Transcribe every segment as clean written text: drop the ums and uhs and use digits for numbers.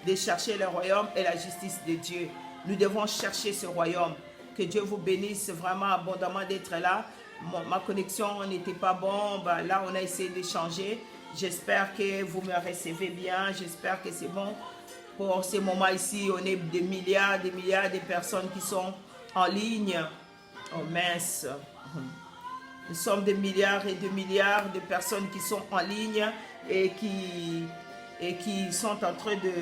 de chercher le royaume et la justice de Dieu. Nous devons chercher ce royaume. Que Dieu vous bénisse vraiment abondamment d'être là. Ma connexion n'était pas bonne. Là, on a essayé d'échanger. J'espère que vous me recevez bien. J'espère que c'est bon. Pour ce moment ici, on est des milliards de personnes qui sont en ligne. Oh mince. Nous sommes des milliards et des milliards de personnes qui sont en ligne et qui sont en train de...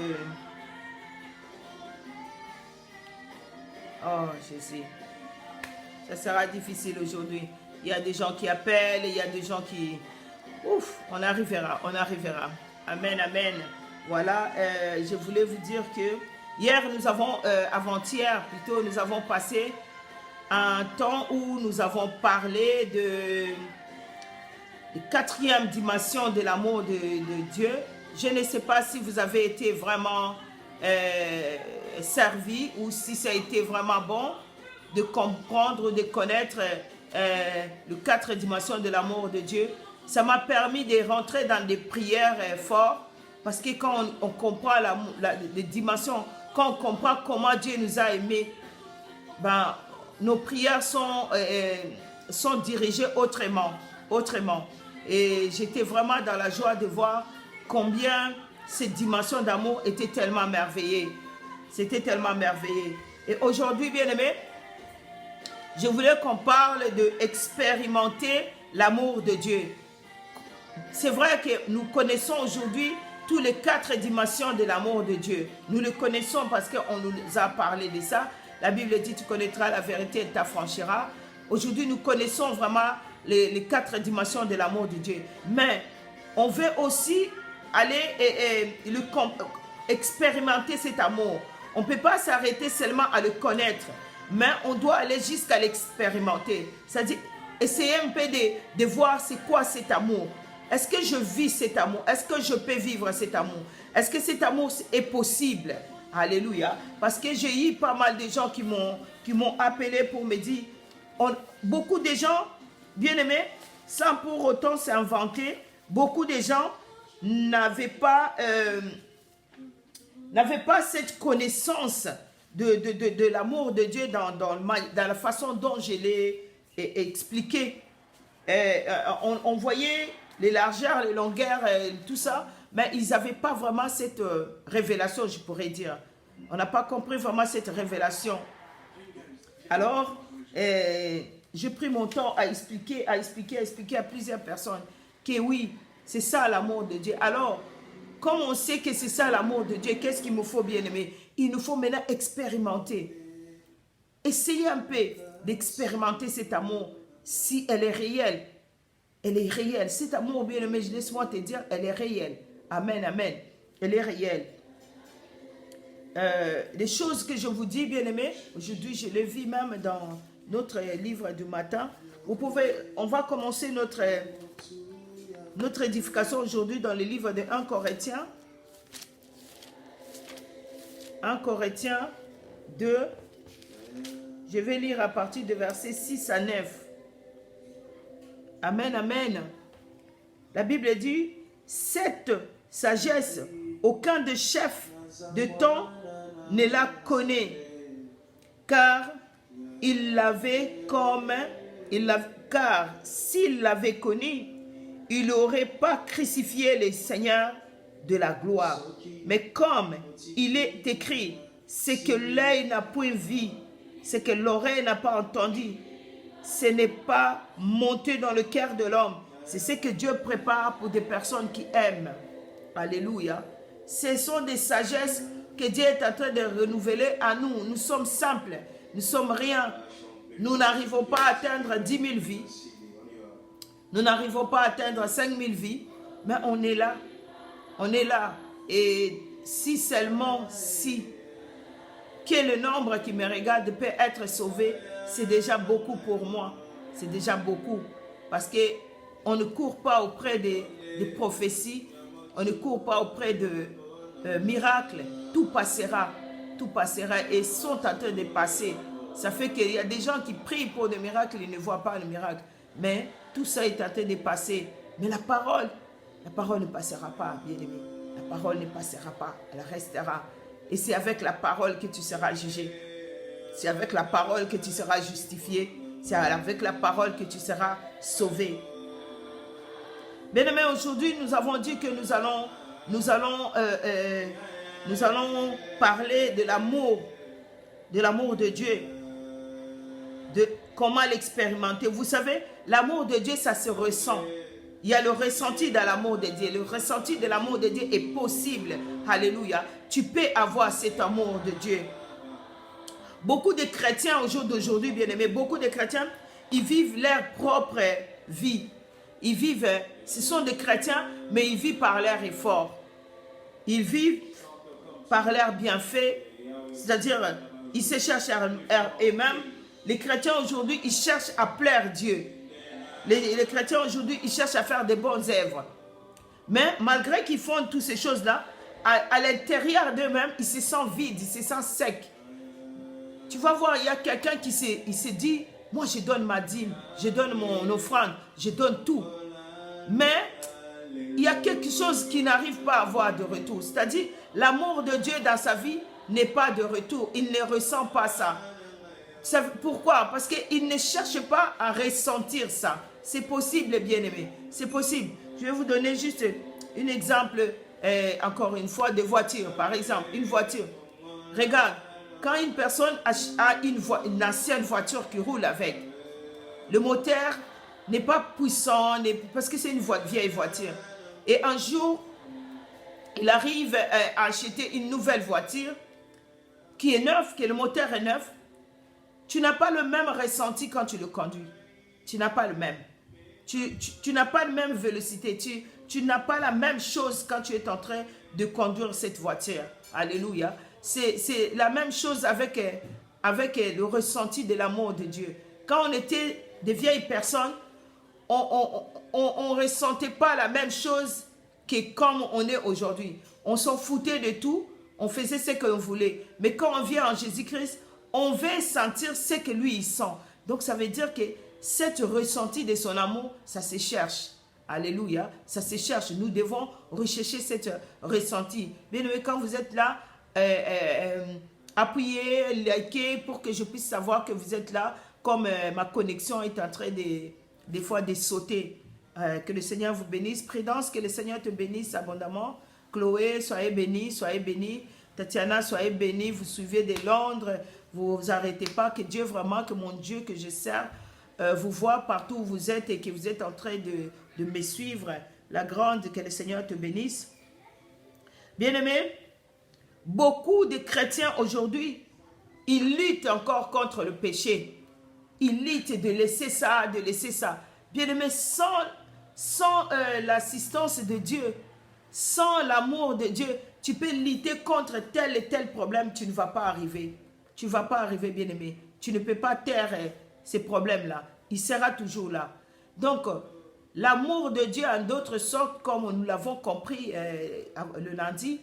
Oh Jésus. Ça sera difficile aujourd'hui. Il y a des gens qui appellent, il y a des gens qui... Ouf, on arrivera, on arrivera. Amen, amen. Voilà, je voulais vous dire que hier, nous avons, avant-hier plutôt, nous avons passé un temps où nous avons parlé de quatrième dimension de l'amour de Dieu. Je ne sais pas si vous avez été vraiment servi ou si ça a été vraiment bon de comprendre, de connaître les quatre dimensions de l'amour de Dieu. Ça m'a permis de rentrer dans des prières fortes parce que quand on comprend les dimensions, quand on comprend comment Dieu nous a aimés, ben, nos prières sont dirigées autrement. Et j'étais vraiment dans la joie de voir combien cette dimension d'amour était tellement merveilleuse. C'était tellement merveilleux. Et aujourd'hui, bien-aimés, je voulais qu'on parle d'expérimenter l'amour de Dieu. C'est vrai que nous connaissons aujourd'hui toutes les quatre dimensions de l'amour de Dieu. Nous le connaissons parce qu'on nous a parlé de ça. La Bible dit, tu connaîtras la vérité et t'affranchiras. Aujourd'hui, nous connaissons vraiment les quatre dimensions de l'amour de Dieu. Mais on veut aussi aller expérimenter cet amour. On ne peut pas s'arrêter seulement à le connaître, mais on doit aller jusqu'à l'expérimenter. C'est-à-dire, essayer un peu de voir c'est quoi cet amour. Est-ce que je vis cet amour? Est-ce que je peux vivre cet amour? Est-ce que cet amour est possible? Alléluia. Parce que j'ai eu pas mal de gens qui m'ont appelé pour me dire, beaucoup de gens, bien aimés, sans pour autant s'inventer, beaucoup de gens n'avaient pas cette connaissance de l'amour de Dieu dans la façon dont je l'ai expliqué. On voyait les largeurs, les longueurs, tout ça, mais ils n'avaient pas vraiment cette révélation, je pourrais dire. On n'a pas compris vraiment cette révélation. Alors, j'ai pris mon temps à expliquer à plusieurs personnes que oui, c'est ça l'amour de Dieu. Alors, comme on sait que c'est ça l'amour de Dieu, qu'est-ce qu'il nous faut, bien aimer? Il nous faut maintenant expérimenter. Essayez un peu d'expérimenter cet amour, si elle est réelle. Elle est réelle. Cet amour, bien aimé, laisse-moi te dire, elle est réelle. Amen, amen. Elle est réelle. Les choses que je vous dis, bien aimé, aujourd'hui, je les vis même dans notre livre du matin. On va commencer notre édification aujourd'hui dans le livre de 1 Corinthiens. 1 Corinthiens 2. Je vais lire à partir de versets 6 à 9. Amen, amen. La Bible dit, cette sagesse, aucun de chefs de temps ne la connaît, car s'il l'avait connu, il n'aurait pas crucifié le Seigneur de la gloire. Mais comme il est écrit, ce que l'œil n'a point vu, ce que l'oreille n'a pas entendu, ce n'est pas monté dans le cœur de l'homme. C'est ce que Dieu prépare pour des personnes qui aiment. Alléluia. Ce sont des sagesses que Dieu est en train de renouveler à nous. Nous sommes simples. Nous ne sommes rien. Nous n'arrivons pas à atteindre 10 000 vies. Nous n'arrivons pas à atteindre 5 000 vies. Mais on est là. On est là. Et si seulement si que le nombre qui me regarde peut être sauvé, c'est déjà beaucoup pour moi. C'est déjà beaucoup. Parce qu'on ne court pas auprès des prophéties. On ne court pas auprès de miracles. Tout passera. Tout passera. Et sont en train de passer. Ça fait qu'il y a des gens qui prient pour des miracles. Ils ne voient pas le miracle. Mais tout ça est en train de passer. Mais la parole ne passera pas, bien aimé. la parole ne passera pas, elle restera. Et c'est avec la parole que tu seras jugé. C'est avec la parole que tu seras justifié. C'est avec la parole que tu seras sauvé. Bien-aimés, aujourd'hui, nous avons dit que nous allons parler de l'amour de Dieu, de comment l'expérimenter. Vous savez, l'amour de Dieu, ça se ressent. Il y a le ressenti de l'amour de Dieu. Le ressenti de l'amour de Dieu est possible. Alléluia. Tu peux avoir cet amour de Dieu. Beaucoup de chrétiens au jour d'aujourd'hui, bien-aimés, beaucoup de chrétiens, ils vivent leur propre vie. Ils vivent, ce sont des chrétiens, mais ils vivent par leur effort. Ils vivent par leur bienfait, c'est-à-dire, ils se cherchent eux-mêmes. Les chrétiens aujourd'hui, ils cherchent à plaire Dieu. Les chrétiens aujourd'hui, ils cherchent à faire des bonnes œuvres. Mais malgré qu'ils font toutes ces choses-là, à l'intérieur d'eux-mêmes, ils se sentent vides, ils se sentent secs. Tu vas voir, il y a quelqu'un qui se dit, moi je donne ma dîme, je donne mon offrande, je donne tout. Mais il y a quelque chose qui n'arrive pas à avoir de retour. C'est-à-dire, l'amour de Dieu dans sa vie n'est pas de retour. Il ne ressent pas ça. Pourquoi? Parce qu'il ne cherche pas à ressentir ça. C'est possible, bien-aimé. C'est possible. Je vais vous donner juste un exemple, encore une fois, de voiture. Par exemple, une voiture. Regarde, quand une personne a une ancienne voiture qui roule avec, le moteur n'est pas puissant, parce que c'est une vieille voiture. Et un jour, il arrive à acheter une nouvelle voiture qui est neuve, que le moteur est neuf. Tu n'as pas le même ressenti quand tu le conduis. Tu n'as pas le même. Tu n'as pas la même vélocité. Tu n'as pas la même chose quand tu es en train de conduire cette voiture. Alléluia. C'est la même chose avec le ressenti de l'amour de Dieu. Quand on était des vieilles personnes, on ne ressentait pas la même chose que comme on est aujourd'hui. On s'en foutait de tout, on faisait ce qu'on voulait. Mais quand on vient en Jésus-Christ, on veut sentir ce que lui il sent. Donc ça veut dire que cette ressenti de son amour, ça se cherche. Alléluia, ça se cherche. Nous devons rechercher cette ressenti. Bien aimé, quand vous êtes là, appuyez, likez pour que je puisse savoir que vous êtes là, comme ma connexion est en train des fois de sauter. Que le Seigneur vous bénisse. Prudence, que le Seigneur te bénisse abondamment. Chloé, soyez bénie, soyez bénie. Tatiana, soyez bénie. Vous suivez de Londres, vous vous arrêtez pas. Que Dieu vraiment, que mon Dieu que je sers, vous voit partout où vous êtes et que vous êtes en train de me suivre. La grande, que le Seigneur te bénisse. Bien-aimés, beaucoup de chrétiens aujourd'hui, ils luttent encore contre le péché. Ils luttent de laisser ça, de laisser ça. Bien-aimés, sans l'assistance de Dieu, sans l'amour de Dieu, tu peux lutter contre tel et tel problème, tu ne vas pas arriver. Tu ne vas pas arriver, bien-aimé. Tu ne peux pas taire ces problèmes-là. Il sera toujours là. Donc, l'amour de Dieu, en d'autres sortes, comme nous l'avons compris le lundi,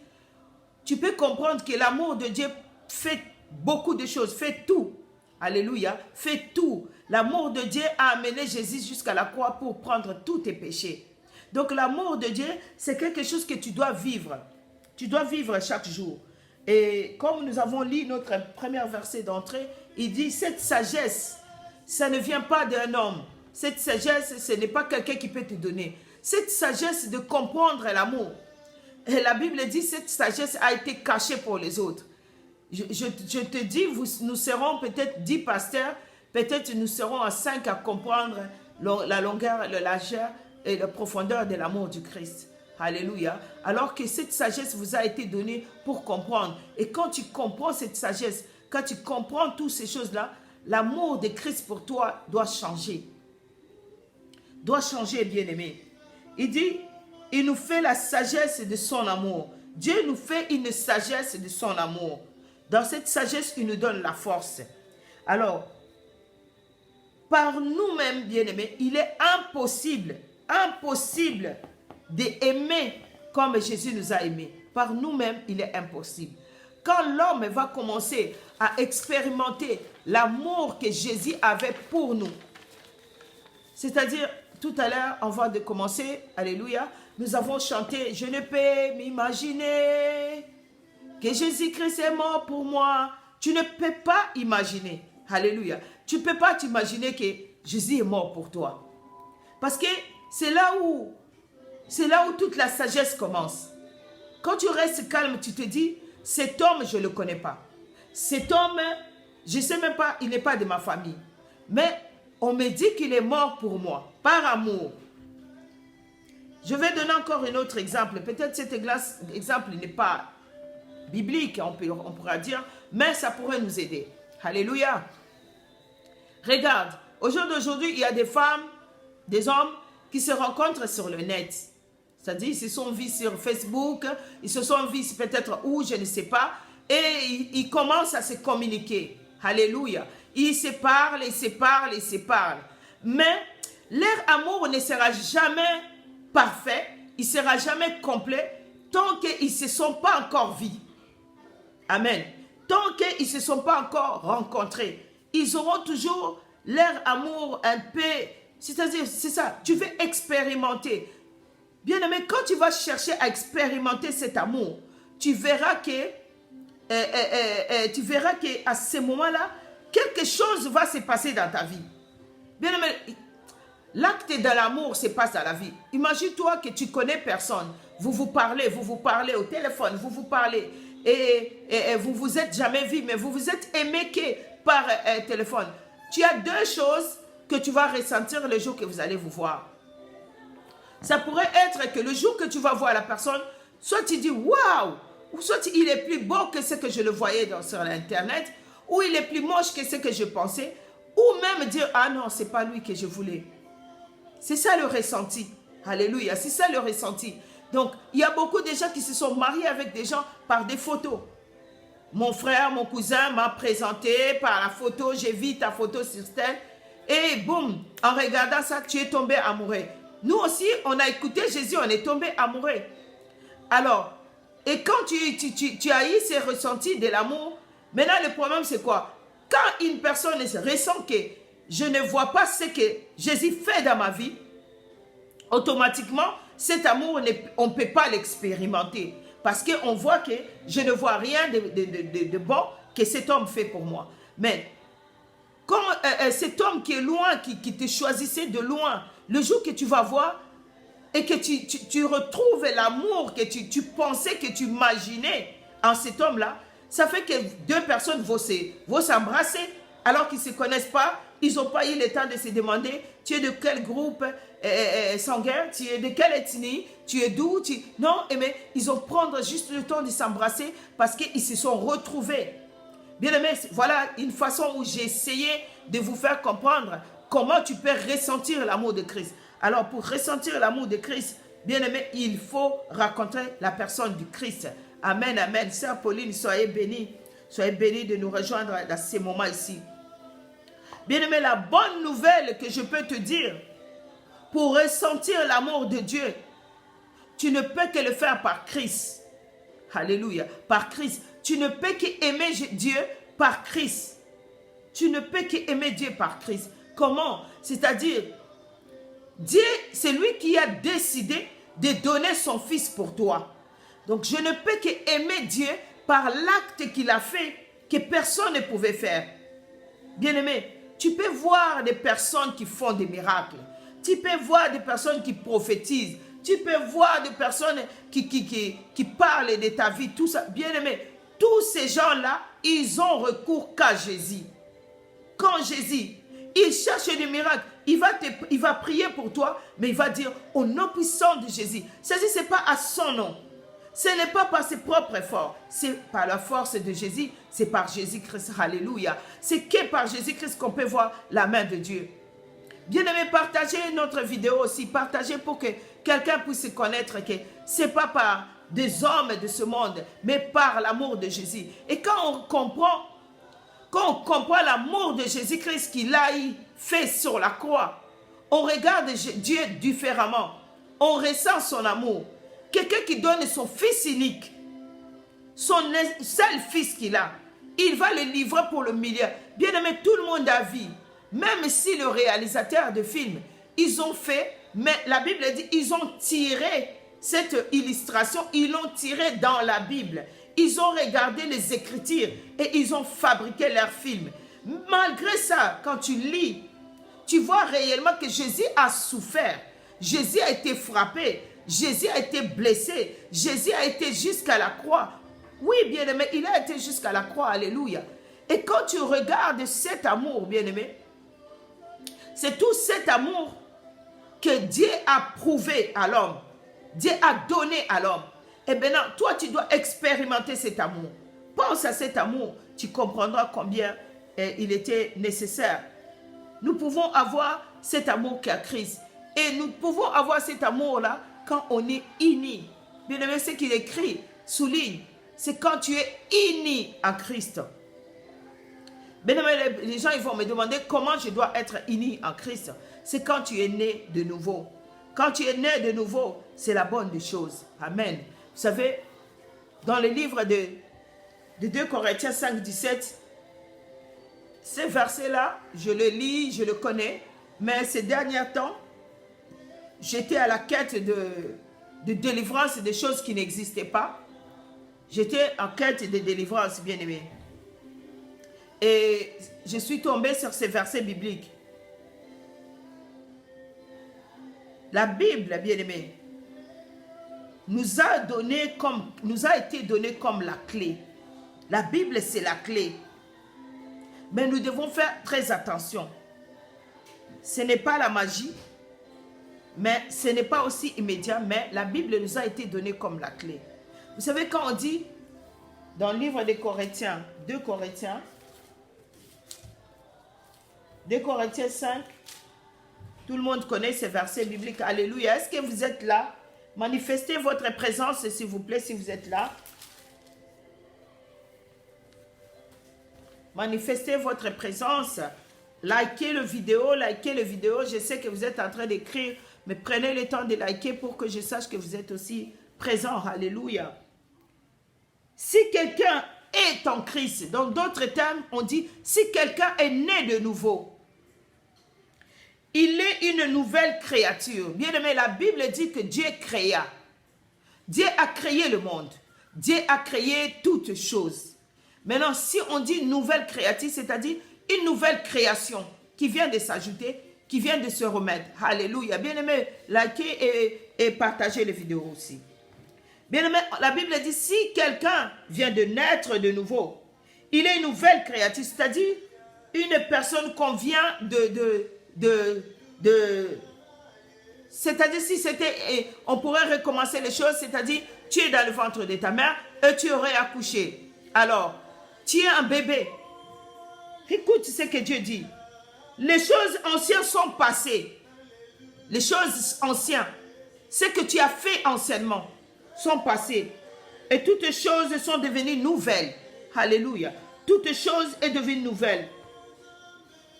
tu peux comprendre que l'amour de Dieu fait beaucoup de choses, fait tout. Alléluia, fait tout. L'amour de Dieu a amené Jésus jusqu'à la croix pour prendre tous tes péchés. Donc l'amour de Dieu, c'est quelque chose que tu dois vivre. Tu dois vivre chaque jour. Et comme nous avons lu notre premier verset d'entrée, il dit, cette sagesse, ça ne vient pas d'un homme. Cette sagesse, ce n'est pas quelqu'un qui peut te donner. Cette sagesse de comprendre l'amour. Et la Bible dit, cette sagesse a été cachée pour les autres. Je te dis, nous serons peut-être 10 pasteurs, peut-être nous serons à 5 à comprendre la longueur, la largeur et la profondeur de l'amour du Christ. Alléluia. Alors que cette sagesse vous a été donnée pour comprendre. Et quand tu comprends cette sagesse, quand tu comprends toutes ces choses-là, l'amour de Christ pour toi doit changer. Doit changer, bien-aimé. Il dit, il nous fait la sagesse de son amour. Dieu nous fait une sagesse de son amour. Dans cette sagesse, il nous donne la force. Alors, par nous-mêmes, bien-aimés, il est impossible d'aimer comme Jésus nous a aimés. Par nous-mêmes, il est impossible. Quand l'homme va commencer à expérimenter l'amour que Jésus avait pour nous, c'est-à-dire, tout à l'heure, avant de commencer, alléluia, nous avons chanté « Je ne peux m'imaginer que Jésus-Christ est mort pour moi. » Tu ne peux pas imaginer, alléluia, tu ne peux pas t'imaginer que Jésus est mort pour toi. Parce que c'est là où toute la sagesse commence. Quand tu restes calme, tu te dis, cet homme, je ne le connais pas. Cet homme, je ne sais même pas, il n'est pas de ma famille. Mais on me dit qu'il est mort pour moi, par amour. Je vais donner encore un autre exemple. Peut-être cet exemple n'est pas biblique, on pourra dire, mais ça pourrait nous aider. Alléluia. Regarde, au jour d'aujourd'hui, il y a des femmes, des hommes qui se rencontrent sur le net. C'est-à-dire, ils se sont vus sur Facebook, ils se sont vus peut-être où, je ne sais pas, et ils commencent à se communiquer. Alléluia. Ils se parlent, ils se parlent, ils se parlent. Mais leur amour ne sera jamais parfait, il ne sera jamais complet tant qu'ils ne se sont pas encore vus. Amen. Tant qu'ils ne se sont pas encore rencontrés. Ils auront toujours leur amour un peu, c'est-à-dire, c'est ça, tu veux expérimenter. Bien-aimé, quand tu vas chercher à expérimenter cet amour, tu verras qu'à ce moment-là, quelque chose va se passer dans ta vie. Bien-aimé, l'acte de l'amour se passe dans la vie. Imagine-toi que tu connais personne. Vous vous parlez au téléphone, vous vous parlez et vous vous êtes jamais vu, mais vous vous êtes aimé par téléphone. Tu as deux choses que tu vas ressentir le jour que vous allez vous voir. Ça pourrait être que le jour que tu vas voir la personne, soit tu dis waouh, ou soit il est plus beau que ce que je le voyais sur l'internet, ou il est plus moche que ce que je pensais, ou même dire ah non, c'est pas lui que je voulais. C'est ça le ressenti. Alléluia, c'est ça le ressenti. Donc, il y a beaucoup de gens qui se sont mariés avec des gens par des photos. Mon frère, mon cousin m'a présenté par la photo, j'ai vu ta photo sur tel, et boum, en regardant ça, tu es tombé amoureux. Nous aussi, on a écouté Jésus, on est tombé amoureux. Alors, et quand tu as eu ces ressentis de l'amour, maintenant le problème c'est quoi? Quand une personne ressent que je ne vois pas ce que Jésus fait dans ma vie, automatiquement, cet amour, on ne peut pas l'expérimenter. Parce qu'on voit que je ne vois rien de bon que cet homme fait pour moi. Mais quand cet homme qui est loin, qui te choisissait de loin, le jour que tu vas voir et que tu retrouves l'amour que tu pensais, que tu imaginais en cet homme-là, ça fait que deux personnes vont s'embrasser alors qu'ils ne se connaissent pas. Ils n'ont pas eu le temps de se demander, tu es de quel groupe sanguin, tu es de quelle ethnie, tu es d'où, non, mais ils ont pris juste le temps de s'embrasser parce qu'ils se sont retrouvés. Bien aimé, voilà une façon où j'ai essayé de vous faire comprendre comment tu peux ressentir l'amour de Christ. Alors pour ressentir l'amour de Christ, bien aimé, il faut rencontrer la personne du Christ. Amen, amen. Sœur Pauline, soyez bénie de nous rejoindre dans ces moments ici. Bien-aimé, la bonne nouvelle que je peux te dire, pour ressentir l'amour de Dieu, tu ne peux que le faire par Christ. Alléluia, par Christ. Tu ne peux qu'aimer Dieu par Christ. Tu ne peux qu'aimer Dieu par Christ. Comment? C'est-à-dire, Dieu, c'est lui qui a décidé de donner son Fils pour toi. Donc, je ne peux qu'aimer Dieu par l'acte qu'il a fait que personne ne pouvait faire. Bien-aimé, tu peux voir des personnes qui font des miracles. Tu peux voir des personnes qui prophétisent. Tu peux voir des personnes qui parlent de ta vie, tout ça. Bien-aimé, tous ces gens-là, ils ont recours qu'à Jésus. Quand Jésus, il cherche des miracles, il va prier pour toi, mais il va dire au nom puissant de Jésus. Ce n'est pas à son nom. Ce n'est pas par ses propres efforts, c'est par la force de Jésus, c'est par Jésus-Christ, alléluia. C'est que par Jésus-Christ qu'on peut voir la main de Dieu. Bien-aimé, partagez notre vidéo aussi, partagez pour que quelqu'un puisse connaître que ce n'est pas par des hommes de ce monde, mais par l'amour de Jésus. Et quand on comprend l'amour de Jésus-Christ qu'il a fait sur la croix, on regarde Dieu différemment, on ressent son amour. Quelqu'un qui donne son fils unique, son seul fils qu'il a, il va le livrer pour le milieu. Bien aimé, tout le monde a vu. Même si le réalisateur de film, ils ont fait, mais la Bible dit, ils ont tiré cette illustration, ils l'ont tiré dans la Bible. Ils ont regardé les Écritures et ils ont fabriqué leur film. Malgré ça, quand tu lis, tu vois réellement que Jésus a souffert. Jésus a été frappé. Jésus a été blessé. Jésus a été jusqu'à la croix. Oui, bien-aimé, il a été jusqu'à la croix. Alléluia. Et quand tu regardes cet amour, bien-aimé, c'est tout cet amour que Dieu a prouvé à l'homme. Dieu a donné à l'homme. Et maintenant, toi, tu dois expérimenter cet amour. Pense à cet amour. Tu comprendras combien il était nécessaire. Nous pouvons avoir cet amour qu'a Christ. Et nous pouvons avoir cet amour-là quand on est uni. Bien aimé, ce qu'il écrit, souligne, c'est quand tu es uni en Christ. Bien aimé, les gens ils vont me demander comment je dois être uni en Christ. C'est quand tu es né de nouveau. Quand tu es né de nouveau, c'est la bonne des choses. Amen. Vous savez, dans le livre de 2 Corinthiens 5, 17, ces versets-là, je le lis, je le connais, mais ces derniers temps, j'étais à la quête de délivrance des choses qui n'existaient pas. J'étais en quête de délivrance, bien-aimé. Et je suis tombée sur ces versets bibliques. La Bible, bien-aimé, nous a été donnée comme la clé. La Bible, c'est la clé. Mais nous devons faire très attention. Ce n'est pas la magie, mais ce n'est pas aussi immédiat, mais la Bible nous a été donnée comme la clé. Vous savez, quand on dit dans le livre des Corinthiens, 2 Corinthiens 5, tout le monde connaît ces versets bibliques. Alléluia. Est-ce que vous êtes là? Manifestez votre présence, s'il vous plaît, si vous êtes là. Manifestez votre présence. Likez le vidéo. Je sais que vous êtes en train d'écrire, mais prenez le temps de liker pour que je sache que vous êtes aussi présent. Alléluia. Si quelqu'un est en Christ, dans d'autres termes, on dit, si quelqu'un est né de nouveau, il est une nouvelle créature. Bien aimé, la Bible dit que Dieu créa. Dieu a créé le monde. Dieu a créé toutes choses. Maintenant, si on dit nouvelle créature, c'est-à-dire une nouvelle création qui vient de s'ajouter, qui vient de se remettre. Alléluia. Bien aimé, likez et partagez les vidéos aussi. Bien aimé, la Bible dit, si quelqu'un vient de naître de nouveau, il est une nouvelle créature, c'est-à-dire une personne qu'on vient c'est-à-dire si c'était, on pourrait recommencer les choses, c'est-à-dire tu es dans le ventre de ta mère et tu aurais accouché. Alors, tu es un bébé. Écoute ce que Dieu dit. Les choses anciennes sont passées. Les choses anciennes, ce que tu as fait anciennement, sont passées. Et toutes choses sont devenues nouvelles. Alléluia. Toutes choses sont devenues nouvelles.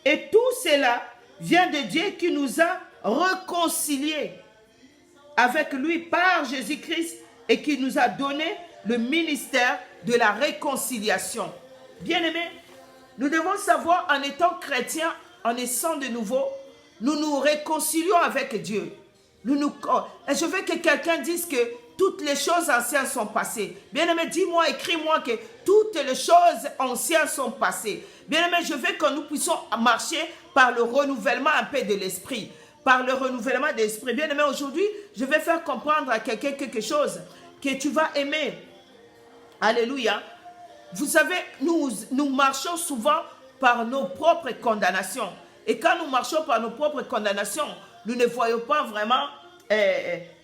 Et tout cela vient de Dieu qui nous a réconciliés avec lui par Jésus-Christ et qui nous a donné le ministère de la réconciliation. Bien-aimés, nous devons savoir, en étant chrétiens, en naissant de nouveau, nous nous réconcilions avec Dieu. Et je veux que quelqu'un dise que toutes les choses anciennes sont passées. Bien-aimé, dis-moi, écris-moi que toutes les choses anciennes sont passées. Bien-aimé, je veux que nous puissions marcher par le renouvellement un peu de l'esprit. Par le renouvellement de l'esprit. Bien-aimé, aujourd'hui, je vais faire comprendre à quelqu'un quelque chose que tu vas aimer. Alléluia. Vous savez, nous marchons souvent par nos propres condamnations. Et quand nous marchons par nos propres condamnations, nous ne voyons pas vraiment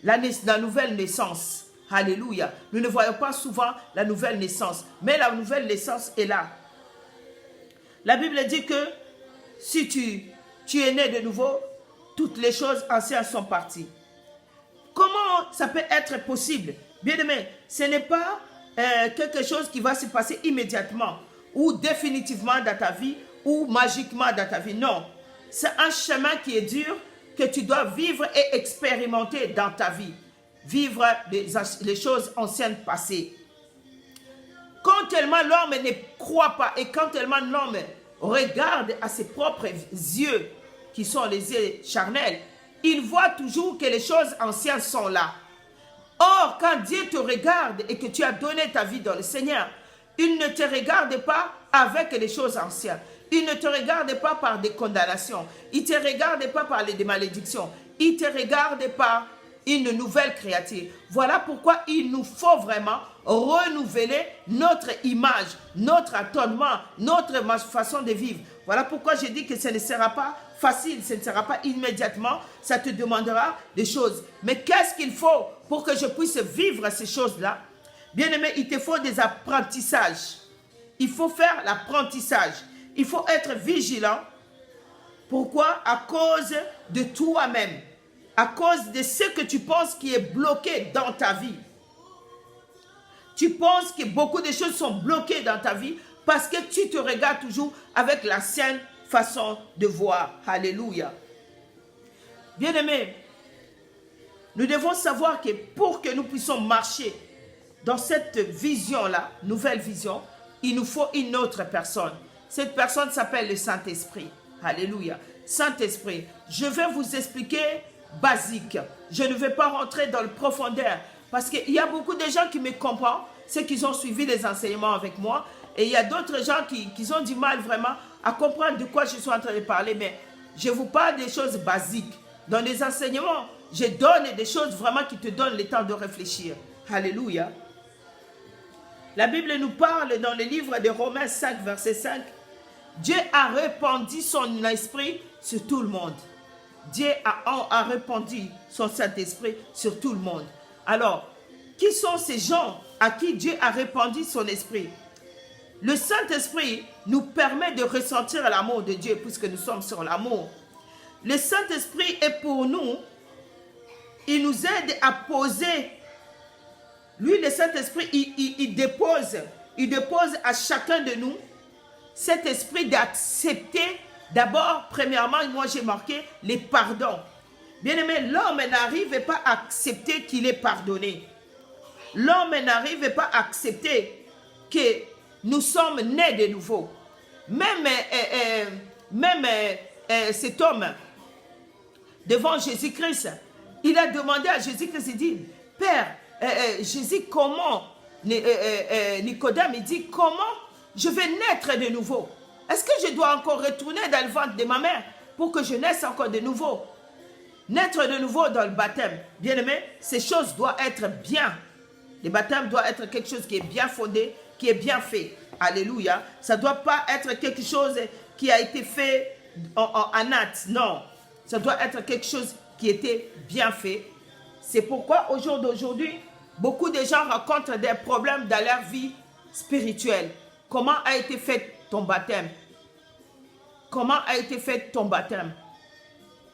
la nouvelle naissance. Alléluia. Nous ne voyons pas souvent la nouvelle naissance. Mais la nouvelle naissance est là. La Bible dit que si tu es né de nouveau, toutes les choses anciennes sont parties. Comment ça peut être possible? Bien aimé, ce n'est pas quelque chose qui va se passer immédiatement ou définitivement dans ta vie ou magiquement dans ta vie. Non, c'est un chemin qui est dur que tu dois vivre et expérimenter dans ta vie. Vivre les choses anciennes passées. Quand tellement l'homme ne croit pas et quand tellement l'homme regarde à ses propres yeux, qui sont les yeux charnels, il voit toujours que les choses anciennes sont là. Or, quand Dieu te regarde et que tu as donné ta vie dans le Seigneur, il ne te regarde pas avec les choses anciennes. Il ne te regarde pas par des condamnations. Il ne te regarde pas par des malédictions. Il ne te regarde par une nouvelle créature. Voilà pourquoi il nous faut vraiment renouveler notre image, notre attendement, notre façon de vivre. Voilà pourquoi je dis que ce ne sera pas facile, ce ne sera pas immédiatement, ça te demandera des choses. Mais qu'est-ce qu'il faut pour que je puisse vivre ces choses-là? Bien-aimé, il te faut des apprentissages. Il faut faire l'apprentissage. Il faut être vigilant. Pourquoi? À cause de toi-même. À cause de ce que tu penses qui est bloqué dans ta vie. Tu penses que beaucoup de choses sont bloquées dans ta vie parce que tu te regardes toujours avec l'ancienne façon de voir. Alléluia. Bien-aimés, nous devons savoir que pour que nous puissions marcher dans cette vision-là, nouvelle vision, il nous faut une autre personne. Cette personne s'appelle le Saint-Esprit. Alléluia. Saint-Esprit, je vais vous expliquer basique. Je ne vais pas rentrer dans le profondeur parce qu'il y a beaucoup de gens qui me comprennent, ceux qui ont suivi les enseignements avec moi, et il y a d'autres gens qui ont du mal vraiment à comprendre de quoi je suis en train de parler, mais je vous parle des choses basiques. Dans les enseignements, je donne des choses vraiment qui te donnent le temps de réfléchir. Alléluia. La Bible nous parle dans le livre de Romains 5, verset 5. Dieu a répandu son esprit sur tout le monde. Dieu a répandu son Saint-Esprit sur tout le monde. Alors, qui sont ces gens à qui Dieu a répandu son esprit? Le Saint-Esprit nous permet de ressentir l'amour de Dieu puisque nous sommes sur l'amour. Le Saint-Esprit est pour nous, il nous aide à poser. Lui, le Saint-Esprit, il dépose à chacun de nous cet esprit d'accepter. D'abord, premièrement, moi j'ai marqué les pardons. Bien-aimé, l'homme n'arrive pas à accepter qu'il est pardonné. L'homme n'arrive pas à accepter que nous sommes nés de nouveau. Même cet homme, devant Jésus-Christ, il a demandé à Jésus-Christ, il dit, Père, Jésus, comment, Nicodème, il dit, comment je vais naître de nouveau? Est-ce que je dois encore retourner dans le ventre de ma mère pour que je naisse encore de nouveau? Naître de nouveau dans le baptême. Bien aimé, ces choses doivent être bien. Le baptême doit être quelque chose qui est bien fondé, qui est bien fait. Alléluia. Ça ne doit pas être quelque chose qui a été fait en acte. Non. Ça doit être quelque chose qui était bien fait. C'est pourquoi au jour d'aujourd'hui, beaucoup de gens rencontrent des problèmes dans leur vie spirituelle. Comment a été fait ton baptême? Comment a été fait ton baptême?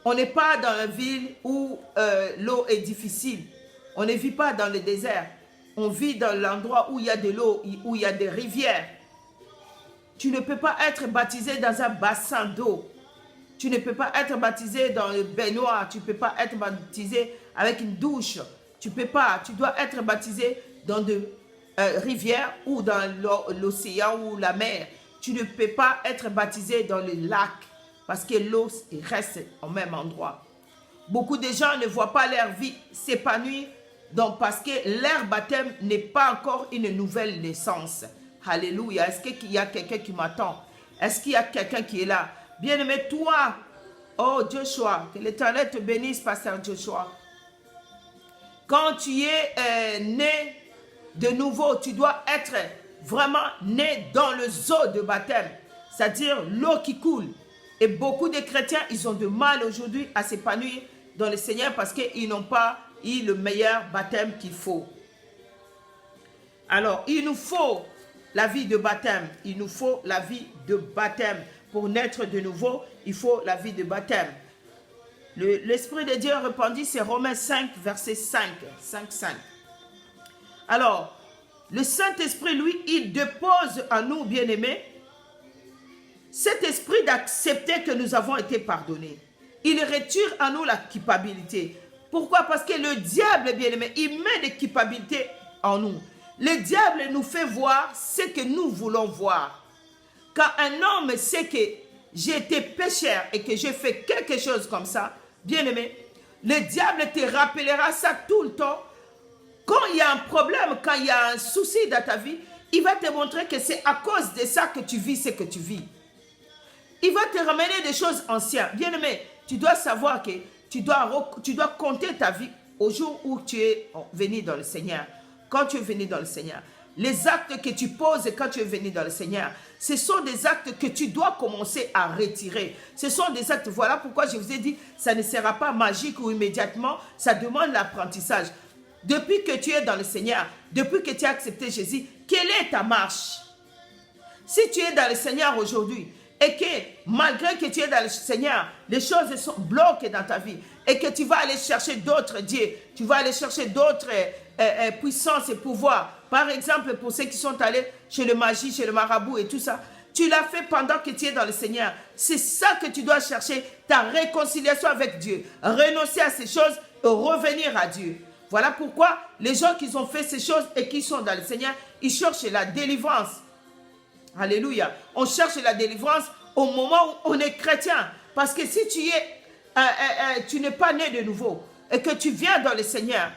On n'est pas dans une ville où l'eau est difficile. On ne vit pas dans le désert. On vit dans l'endroit où il y a de l'eau, où il y a des rivières. Tu ne peux pas être baptisé dans un bassin d'eau. Tu ne peux pas être baptisé dans le baignoire. Tu ne peux pas être baptisé avec une douche. Tu ne peux pas. Tu dois être baptisé dans des rivières ou dans l'océan ou la mer. Tu ne peux pas être baptisé dans le lac parce que l'eau reste au même endroit. Beaucoup de gens ne voient pas leur vie s'épanouir donc parce que leur baptême n'est pas encore une nouvelle naissance. Alléluia. Est-ce qu'il y a quelqu'un qui m'attend? Est-ce qu'il y a quelqu'un qui est là? Bien-aimé, toi, oh Joshua, que l'Éternel te bénisse, pasteur Joshua. Quand tu es né de nouveau, tu dois être vraiment né dans le zoo de baptême, c'est-à-dire l'eau qui coule. Et beaucoup de chrétiens, ils ont du mal aujourd'hui à s'épanouir dans le Seigneur parce qu'ils n'ont pas eu le meilleur baptême qu'il faut. Alors, il nous faut la vie de baptême. Il nous faut la vie de baptême. Pour naître de nouveau, il faut la vie de baptême. L'Esprit de Dieu répandit, c'est Romains 5, verset 5. Alors, le Saint-Esprit, lui, il dépose en nous, bien-aimés, cet esprit d'accepter que nous avons été pardonnés. Il retire en nous la culpabilité. Pourquoi? Parce que le diable, bien-aimé, il met des culpabilités en nous. Le diable nous fait voir ce que nous voulons voir. Quand un homme sait que j'ai été pécheur et que j'ai fait quelque chose comme ça, bien-aimé, Le diable te rappellera ça tout le temps. Quand il y a un problème, quand il y a un souci dans ta vie, il va te montrer que c'est à cause de ça que tu vis ce que tu vis. Il va te ramener des choses anciennes. Bien-aimé, tu dois savoir que tu dois compter ta vie au jour où tu es venu dans le Seigneur. Quand tu es venu dans le Seigneur. Les actes que tu poses quand tu es venu dans le Seigneur, ce sont des actes que tu dois commencer à retirer. Ce sont des actes, voilà pourquoi je vous ai dit, ça ne sera pas magique ou immédiatement, ça demande l'apprentissage. Depuis que tu es dans le Seigneur, depuis que tu as accepté Jésus, quelle est ta marche? Si tu es dans le Seigneur aujourd'hui et que malgré que tu es dans le Seigneur, les choses sont bloquées dans ta vie et que tu vas aller chercher d'autres dieux, tu vas aller chercher d'autres puissances et pouvoirs. Par exemple, pour ceux qui sont allés chez le magie, chez le marabout et tout ça, tu l'as fait pendant que tu es dans le Seigneur. C'est ça que tu dois chercher, ta réconciliation avec Dieu. Renoncer à ces choses et revenir à Dieu. Voilà pourquoi les gens qui ont fait ces choses et qui sont dans le Seigneur, ils cherchent la délivrance. Alléluia. On cherche la délivrance au moment où on est chrétien. Parce que si tu n'es pas né de nouveau et que tu viens dans le Seigneur,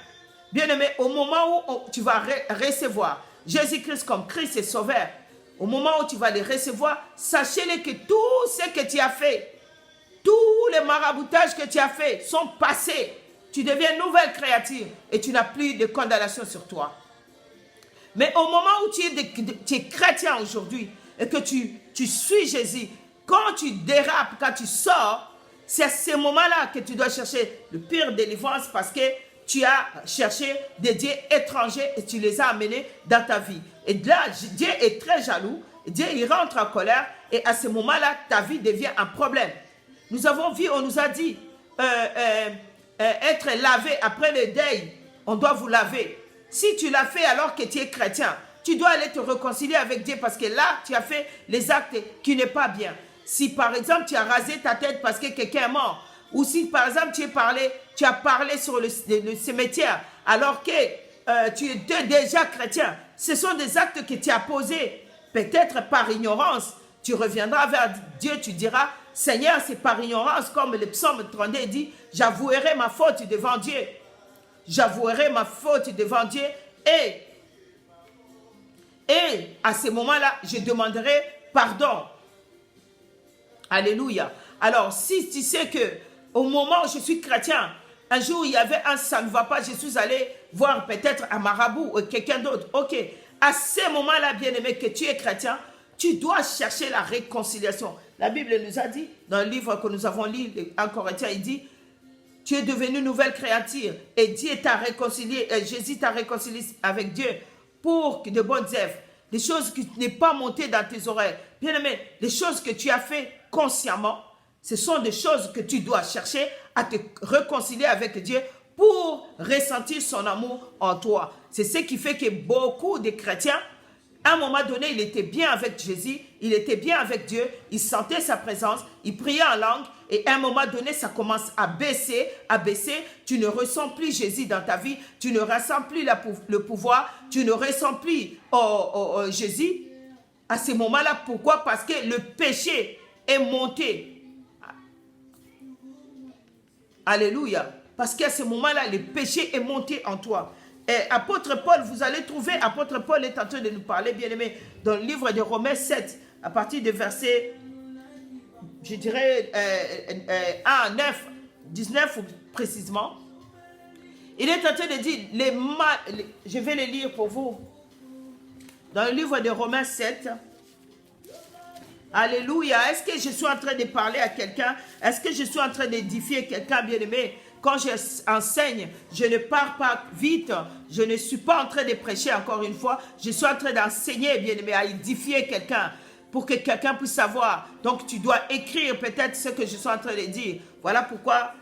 bien-aimé, au moment où tu vas recevoir Jésus-Christ comme Christ et Sauveur, au moment où tu vas les recevoir, sachez-le que tout ce que tu as fait, tous les maraboutages que tu as fait sont passés. Tu deviens une nouvelle créature et tu n'as plus de condamnation sur toi. Mais au moment où tu es chrétien aujourd'hui et que tu suis Jésus, quand tu dérapes, quand tu sors, c'est à ce moment-là que tu dois chercher le pire délivrance parce que tu as cherché des dieux étrangers et tu les as amenés dans ta vie. Et là, Dieu est très jaloux, Dieu il rentre en colère et à ce moment-là, ta vie devient un problème. Nous avons vu, on nous a dit, être lavé après le deuil, on doit vous laver. Si tu l'as fait alors que tu es chrétien, tu dois aller te réconcilier avec Dieu parce que là, tu as fait les actes qui n'est pas bien. Si par exemple, tu as rasé ta tête parce que quelqu'un est mort, ou si par exemple, tu as parlé sur le cimetière alors que tu es déjà chrétien, ce sont des actes que tu as posés, peut-être par ignorance. Tu reviendras vers Dieu, tu diras, Seigneur, c'est par ignorance, comme le psaume 32 dit, j'avouerai ma faute devant Dieu. J'avouerai ma faute devant Dieu et à ce moment-là, je demanderai pardon. Alléluia. Alors, si tu sais que au moment où je suis chrétien, un jour il y avait un ça ne va pas, je suis allé voir peut-être un marabout ou quelqu'un d'autre. Ok, à ce moment-là, bien-aimé, que tu es chrétien, tu dois chercher la réconciliation. La Bible nous a dit, dans le livre que nous avons lu, en Corinthiens, il dit, tu es devenu nouvelle créature et Dieu t'a réconcilié, Jésus t'a réconcilié avec Dieu pour de bonnes œuvres, des choses qui n'est pas montées dans tes oreilles. Bien-aimé, les choses que tu as fait consciemment, ce sont des choses que tu dois chercher à te réconcilier avec Dieu pour ressentir son amour en toi. C'est ce qui fait que beaucoup de chrétiens, à un moment donné, il était bien avec Jésus, il était bien avec Dieu, il sentait sa présence, il priait en langue, et à un moment donné, ça commence à baisser, tu ne ressens plus Jésus dans ta vie, tu ne ressens plus le pouvoir, tu ne ressens plus Jésus. À ce moment-là, pourquoi? Parce que le péché est monté. Alléluia. Parce qu'à ce moment-là, le péché est monté en toi. Et apôtre Paul, vous allez trouver, apôtre Paul est en train de nous parler, bien aimé, dans le livre de Romains 7, à partir du verset, je dirais, 1, 9, 19 précisément. Il est en train de dire, je vais le lire pour vous, dans le livre de Romains 7. Alléluia. Est-ce que je suis en train de parler à quelqu'un? Est-ce que je suis en train d'édifier quelqu'un, bien aimé? Quand j'enseigne, je ne pars pas vite. Je ne suis pas en train de prêcher encore une fois. Je suis en train d'enseigner, bien aimé, à édifier quelqu'un pour que quelqu'un puisse savoir. Donc, tu dois écrire peut-être ce que je suis en train de dire. Voilà pourquoi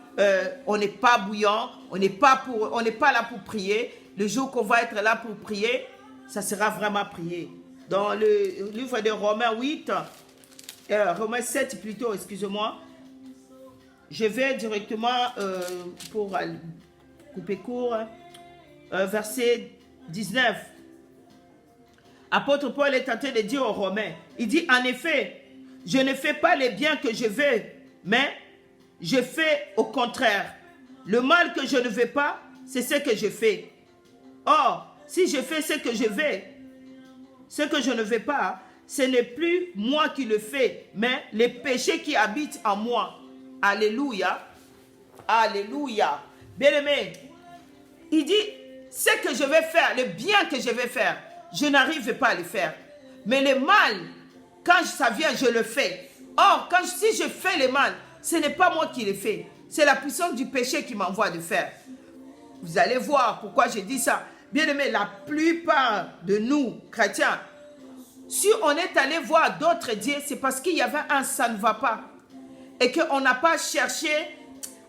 on n'est pas bouillant, on n'est pas là pour prier. Le jour qu'on va être là pour prier, ça sera vraiment prier. Dans le livre de Romains 8, Romains 7 plutôt, excusez-moi. Je vais directement, pour couper court, verset 19. Apôtre Paul est en train de dire aux Romains, il dit, en effet, je ne fais pas les biens que je veux, mais je fais au contraire Le mal que je ne veux pas, c'est ce que je fais. Or, si je fais ce que je veux, ce que je ne veux pas, ce n'est plus moi qui le fais, mais les péchés qui habitent en moi. Alléluia. Alléluia. Bien-aimé, il dit, ce que je vais faire, le bien que je vais faire, je n'arrive pas à le faire. Mais le mal, quand ça vient, je le fais. Or, si je fais le mal, ce n'est pas moi qui le fais. C'est la puissance du péché qui m'envoie de faire. Vous allez voir pourquoi je dis ça. Bien-aimé, la plupart de nous, chrétiens, si on est allé voir d'autres dieux, c'est parce qu'il y avait un ça ne va pas. Et qu'on n'a pas cherché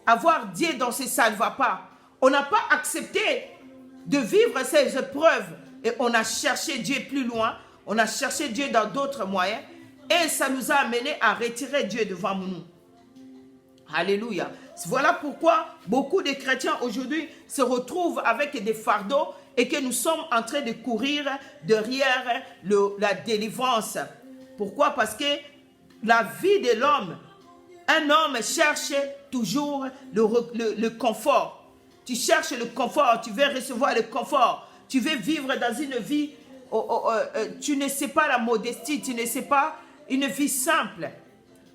à voir Dieu dans ce ça ne va pas. On n'a pas accepté de vivre ces épreuves. Et on a cherché Dieu plus loin. On a cherché Dieu dans d'autres moyens. Et ça nous a amené à retirer Dieu devant nous. Alléluia. Voilà pourquoi beaucoup de chrétiens aujourd'hui se retrouvent avec des fardeaux et que nous sommes en train de courir derrière la délivrance. Pourquoi? Parce que la vie de l'homme, un homme cherche toujours le confort. Tu cherches le confort, tu veux recevoir le confort. Tu veux vivre dans une vie, tu ne sais pas la modestie, tu ne sais pas une vie simple.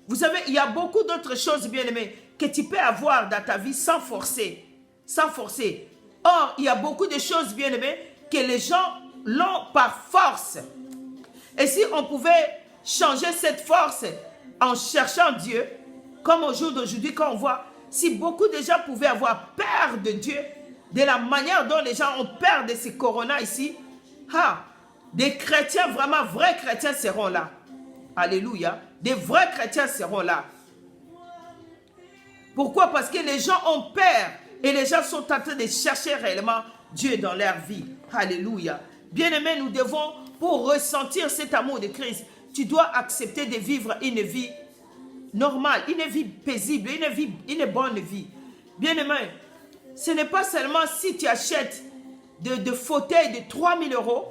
Vous savez, il y a beaucoup d'autres choses, bien-aimés, que tu peux avoir dans ta vie sans forcer. Sans forcer. Or, il y a beaucoup de choses, bien-aimés, que les gens l'ont par force. Et si on pouvait changer cette force en cherchant Dieu, comme au jour d'aujourd'hui, quand on voit, si beaucoup de gens pouvaient avoir peur de Dieu, de la manière dont les gens ont peur de ces corona ici, des chrétiens, vraiment vrais chrétiens seront là. Alléluia. Des vrais chrétiens seront là. Pourquoi? Parce que les gens ont peur et les gens sont en train de chercher réellement Dieu dans leur vie. Alléluia. Bien-aimés, nous devons, pour ressentir cet amour de Christ, tu dois accepter de vivre une vie normale, une vie paisible, une bonne vie. Bien-aimés, ce n'est pas seulement si tu achètes de fauteuils de 3 000 €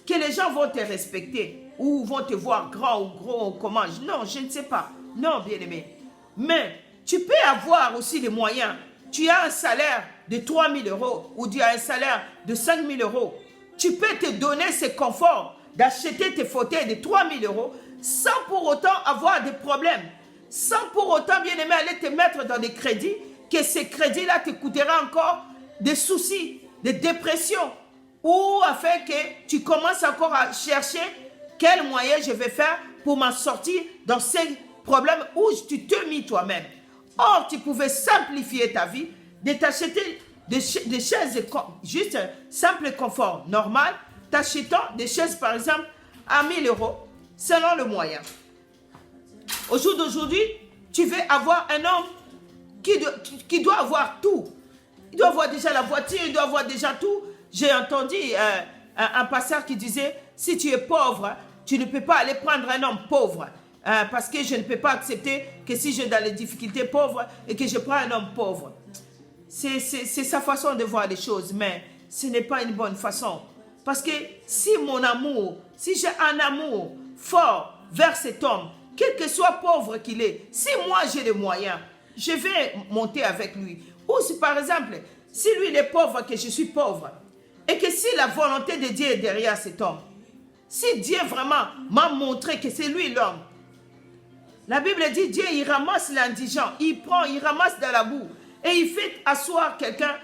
que les gens vont te respecter ou vont te voir grand ou gros ou comment. Non, je ne sais pas. Non, bien-aimé. Mais tu peux avoir aussi les moyens. Tu as un salaire de 3 000 € ou tu as un salaire de 5 000 €. Tu peux te donner ce confort d'acheter tes fauteuils de 3 000 € sans pour autant avoir des problèmes. Sans pour autant, bien-aimé, aller te mettre dans des crédits, que ces crédits-là te coûtera encore des soucis, des dépressions, ou afin que tu commences encore à chercher quel moyen je vais faire pour m'en sortir dans ces problèmes où tu te mis toi-même. Or, tu pouvais simplifier ta vie, de t'acheter des chaises, juste simple confort normal, t'achetant des chaises par exemple à 1 000 € selon le moyen. Au jour d'aujourd'hui, tu veux avoir un homme qui doit avoir tout. Il doit avoir déjà la voiture, il doit avoir déjà tout. J'ai entendu un pasteur qui disait, si tu es pauvre, tu ne peux pas aller prendre un homme pauvre. Parce que je ne peux pas accepter que si je suis dans les difficultés pauvres et que je prends un homme pauvre. C'est sa façon de voir les choses, mais ce n'est pas une bonne façon. Parce que si j'ai un amour fort vers cet homme, quel que soit pauvre qu'il est, si moi j'ai les moyens, je vais monter avec lui. Ou si par exemple, si lui il est pauvre, que je suis pauvre, et que si la volonté de Dieu est derrière cet homme, si Dieu vraiment m'a montré que c'est lui l'homme, la Bible dit Dieu il ramasse l'indigent, il ramasse dans la boue et il fait asseoir quelqu'un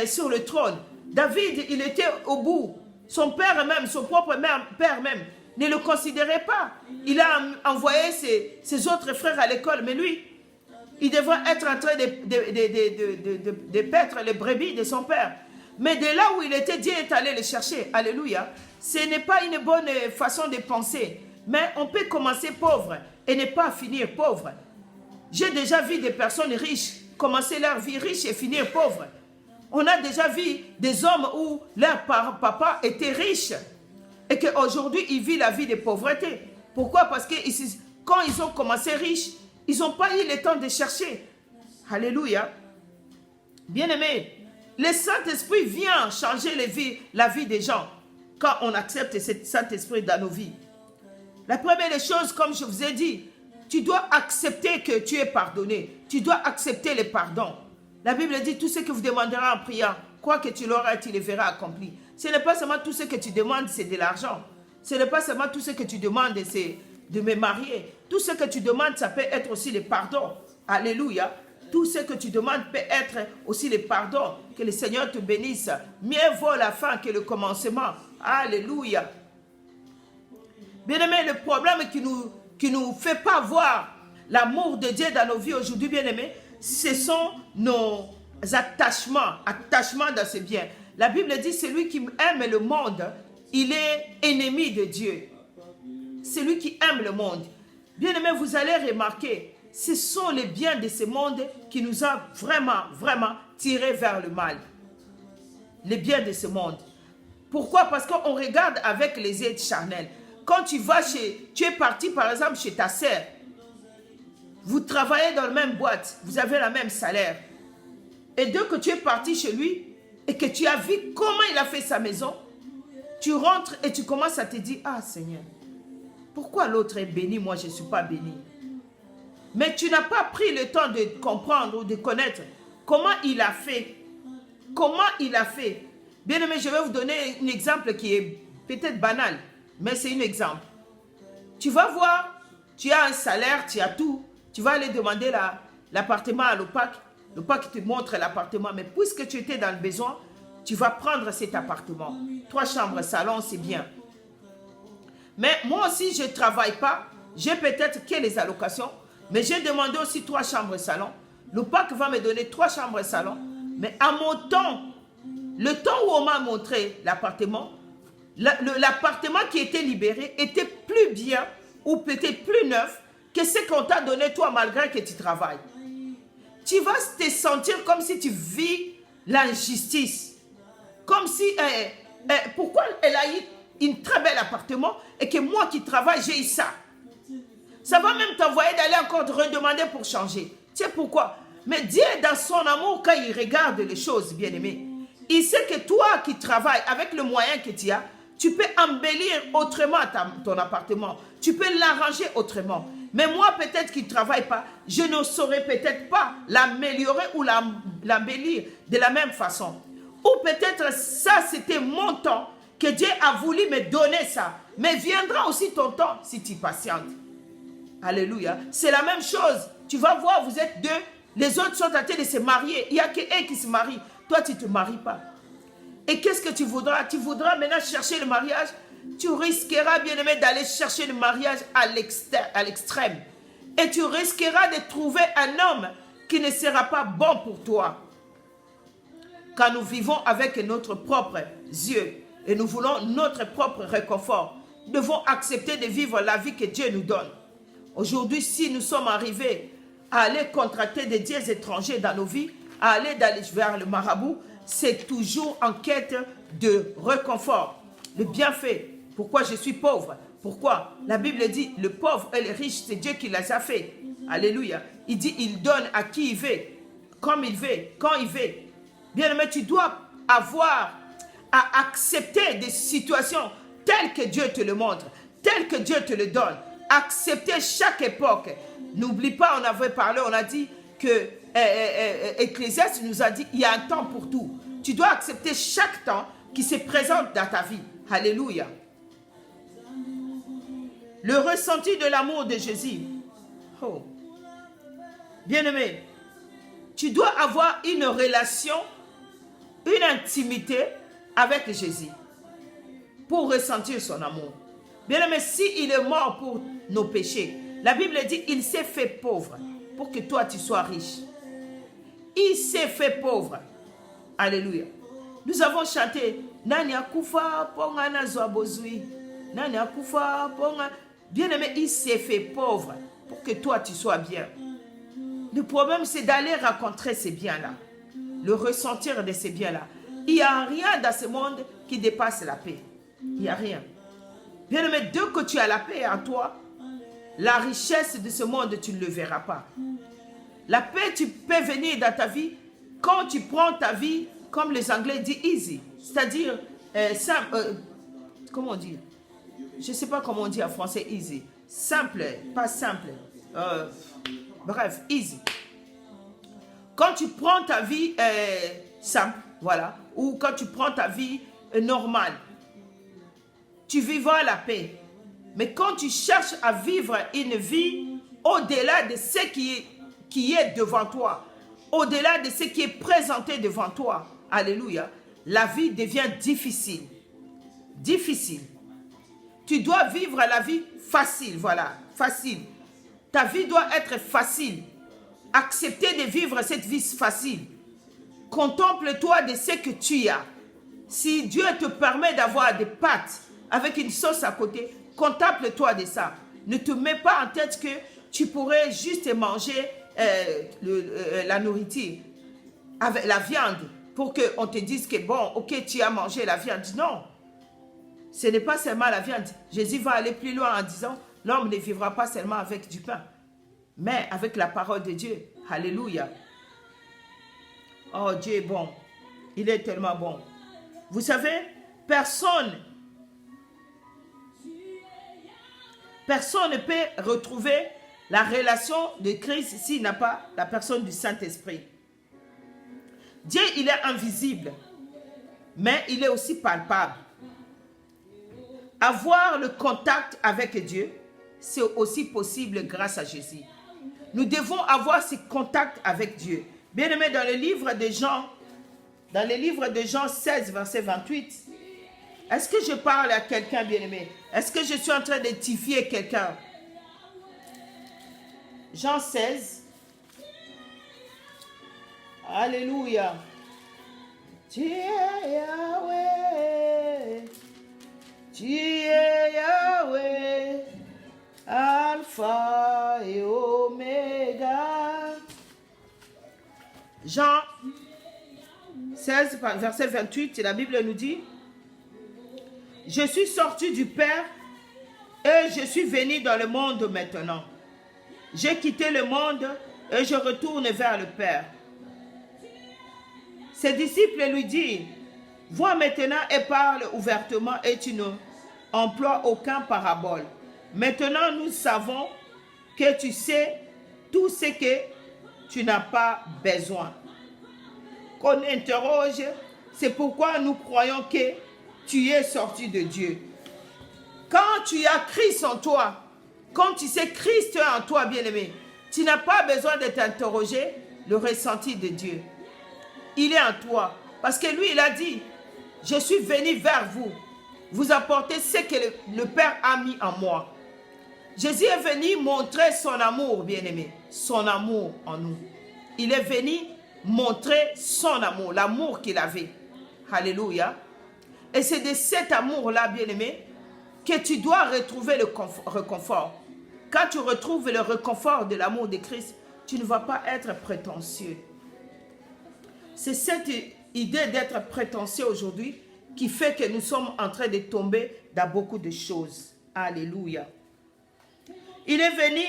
sur le trône. David, il était au bout. Son père même, son propre père même, ne le considérait pas. Il a envoyé ses autres frères à l'école, mais lui, il devrait être en train de paître les brebis de son père. Mais de là où il était, Dieu est allé le chercher. Alléluia. Ce n'est pas une bonne façon de penser. Mais on peut commencer pauvre et ne pas finir pauvre. J'ai déjà vu des personnes riches commencer leur vie riche et finir pauvre. On a déjà vu des hommes où leur papa était riche et qu'aujourd'hui, ils vivent la vie de pauvreté. Pourquoi? Parce que quand ils ont commencé riches, ils n'ont pas eu le temps de chercher. Alléluia. Bien-aimé, le Saint-Esprit vient changer la vie des gens quand on accepte ce Saint-Esprit dans nos vies. La première des choses, comme je vous ai dit, tu dois accepter que tu es pardonné. Tu dois accepter le pardon. La Bible dit, tout ce que vous demanderez en priant, quoi que tu l'auras, tu le verras accompli. Ce n'est pas seulement tout ce que tu demandes, c'est de l'argent. Ce n'est pas seulement tout ce que tu demandes, c'est de me marier. Tout ce que tu demandes, ça peut être aussi le pardon. Alléluia. Tout ce que tu demandes peut être aussi le pardon. Que le Seigneur te bénisse. Mieux vaut la fin que le commencement. Alléluia. Bien-aimé, le problème qui nous fait pas voir l'amour de Dieu dans nos vies aujourd'hui, bien-aimé, ce sont nos attachements dans ce bien. La Bible dit, celui qui aime le monde, il est ennemi de Dieu. Celui qui aime le monde. Bien-aimé, vous allez remarquer, ce sont les biens de ce monde qui nous ont vraiment tirés vers le mal. Les biens de ce monde. Pourquoi? Parce qu'on regarde avec les yeux charnels. Quand tu es parti par exemple chez ta sœur, vous travaillez dans la même boîte, vous avez le même salaire. Et dès que tu es parti chez lui et que tu as vu comment il a fait sa maison, tu rentres et tu commences à te dire, ah Seigneur, pourquoi l'autre est béni, moi je ne suis pas béni? Mais tu n'as pas pris le temps de comprendre ou de connaître comment il a fait. Comment il a fait. Bien aimé, je vais vous donner un exemple qui est peut-être banal, mais c'est un exemple. Tu vas voir, tu as un salaire, tu as tout. Tu vas aller demander l'appartement à l'OPAC. L'OPAC te montre l'appartement. Mais puisque tu étais dans le besoin, tu vas prendre cet appartement. 3 chambres, salon, c'est bien. Mais moi aussi, je ne travaille pas. J'ai peut-être que les allocations. Mais j'ai demandé aussi 3 chambres, salon. L'OPAC va me donner 3 chambres, salon. Mais à mon temps, le temps où on m'a montré l'appartement, l'appartement qui était libéré était plus bien ou peut-être plus neuf que ce qu'on t'a donné toi malgré que tu travailles. Tu vas te sentir comme si tu vis l'injustice. Comme si, pourquoi elle a eu un très bel appartement et que moi qui travaille, j'ai eu ça. Ça va même t'envoyer d'aller encore te redemander pour changer. Tu sais pourquoi? Mais Dieu, dans son amour, quand il regarde les choses, bien aimé, il sait que toi qui travailles avec le moyen que tu as, tu peux embellir autrement ton appartement. Tu peux l'arranger autrement. Mais moi, peut-être qui ne travaille pas, je ne saurais peut-être pas l'améliorer ou l'embellir de la même façon. Ou peut-être ça, c'était mon temps que Dieu a voulu me donner ça. Mais viendra aussi ton temps si tu patientes. Alléluia. C'est la même chose. Tu vas voir, vous êtes deux. Les autres sont en train de se marier. Il n'y a qu'un qui se marie. Toi, tu ne te maries pas. Et qu'est-ce que tu voudras? Tu voudras maintenant chercher le mariage. Tu risqueras, bien aimé, d'aller chercher le mariage à l'extrême. Et tu risqueras de trouver un homme qui ne sera pas bon pour toi. Quand nous vivons avec notre propre yeux et nous voulons notre propre réconfort, nous devons accepter de vivre la vie que Dieu nous donne. Aujourd'hui, si nous sommes arrivés à aller contracter des dieux étrangers dans nos vies, à aller vers le marabout, c'est toujours en quête de réconfort, le bienfait. Pourquoi je suis pauvre? Pourquoi? La Bible dit, le pauvre et le riche, c'est Dieu qui les a fait. Alléluia. Il dit, il donne à qui il veut, comme il veut, quand il veut. Bien aimé, tu dois avoir à accepter des situations telles que Dieu te le montre, telles que Dieu te le donne. Accepter chaque époque. N'oublie pas, on avait parlé, on a dit que Ecclésiaste nous a dit, il y a un temps pour tout. Tu dois accepter chaque temps qui se présente dans ta vie. Alléluia. Le ressenti de l'amour de Jésus. Oh. Bien-aimé, tu dois avoir une relation, une intimité avec Jésus pour ressentir son amour. Bien-aimé, s'il est mort pour nos péchés, la Bible dit il s'est fait pauvre pour que toi tu sois riche. Il s'est fait pauvre. Alléluia. Nous avons chanté Nani akufa ponga na zoabozui. Nani akufa ponga. Bien-aimé, il s'est fait pauvre pour que toi tu sois bien. Le problème c'est d'aller rencontrer ces biens-là. Le ressentir de ces biens-là. Il n'y a rien dans ce monde qui dépasse la paix. Il n'y a rien. Bien-aimé, dès que tu as la paix en toi, la richesse de ce monde, tu ne le verras pas. La paix, tu peux venir dans ta vie quand tu prends ta vie, comme les Anglais disent, easy. C'est-à-dire, simple. Comment on dit? Je ne sais pas comment on dit en français, easy. Simple, pas simple. Bref, easy. Quand tu prends ta vie simple, voilà, ou quand tu prends ta vie normale, tu vivras la paix. Mais quand tu cherches à vivre une vie au-delà de ce qui est devant toi, au-delà de ce qui est présenté devant toi, alléluia, la vie devient difficile. Difficile. Tu dois vivre la vie facile, voilà, facile. Ta vie doit être facile. Accepter de vivre cette vie facile. Contemple-toi de ce que tu as. Si Dieu te permet d'avoir des pâtes avec une sauce à côté, contemple-toi de ça. Ne te mets pas en tête que tu pourrais juste manger la nourriture avec la viande pour qu'on te dise que bon, ok, tu as mangé la viande. Non, ce n'est pas seulement la viande. Jésus va aller plus loin en disant, l'homme ne vivra pas seulement avec du pain, mais avec la parole de Dieu. Alléluia. Oh, Dieu est bon. Il est tellement bon. Vous savez, personne ne peut retrouver la relation de Christ s'il n'a pas la personne du Saint-Esprit. Dieu, il est invisible, mais il est aussi palpable. Avoir le contact avec Dieu, c'est aussi possible grâce à Jésus. Nous devons avoir ce contact avec Dieu. Bien aimé, dans le livre de Jean 16, verset 28, est-ce que je parle à quelqu'un, bien aimé? Est-ce que je suis en train d'édifier quelqu'un? Jean 16. Alléluia. Tu es Yahweh. Tu es Yahweh. Alpha et Oméga. Jean 16, verset 28, la Bible nous dit, je suis sorti du Père et je suis venu dans le monde maintenant. J'ai quitté le monde et je retourne vers le Père. Ses disciples lui disent, vois maintenant et parle ouvertement et tu n'emploies aucun parabole. Maintenant nous savons que tu sais tout ce que tu n'as pas besoin. Qu'on interroge, c'est pourquoi nous croyons que tu es sorti de Dieu. Quand tu as Christ en toi, quand tu sais Christ est en toi, bien-aimé, tu n'as pas besoin de t'interroger le ressenti de Dieu. Il est en toi. Parce que lui, il a dit, je suis venu vers vous, vous apporter ce que le Père a mis en moi. Jésus est venu montrer son amour, bien-aimé, son amour en nous. Il est venu montrer son amour, l'amour qu'il avait. Alléluia. Et c'est de cet amour-là, bien-aimé, que tu dois retrouver le réconfort. Quand tu retrouves le réconfort de l'amour de Christ, tu ne vas pas être prétentieux. C'est cette idée d'être prétentieux aujourd'hui qui fait que nous sommes en train de tomber dans beaucoup de choses. Alléluia. Il est venu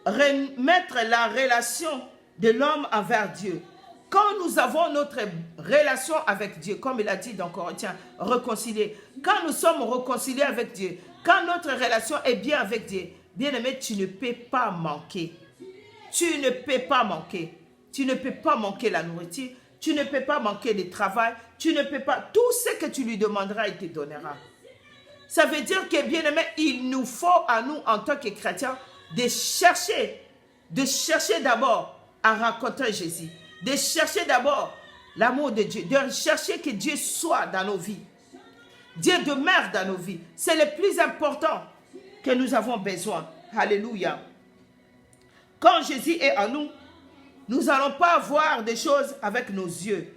remettre la relation de l'homme envers Dieu. Quand nous avons notre relation avec Dieu, comme il a dit dans Corinthiens, réconcilier. Quand nous sommes réconciliés avec Dieu, quand notre relation est bien avec Dieu, bien-aimé, tu ne peux pas manquer. Tu ne peux pas manquer. Tu ne peux pas manquer la nourriture. Tu ne peux pas manquer le travail. Tu ne peux pas. Tout ce que tu lui demanderas, il te donnera. Ça veut dire que, bien-aimé, il nous faut à nous, en tant que chrétiens, de chercher d'abord à rencontrer Jésus. De chercher d'abord l'amour de Dieu. De chercher que Dieu soit dans nos vies. Dieu demeure dans nos vies. C'est le plus important que nous avons besoin. Alléluia. Quand Jésus est en nous, nous n'allons pas voir des choses avec nos yeux.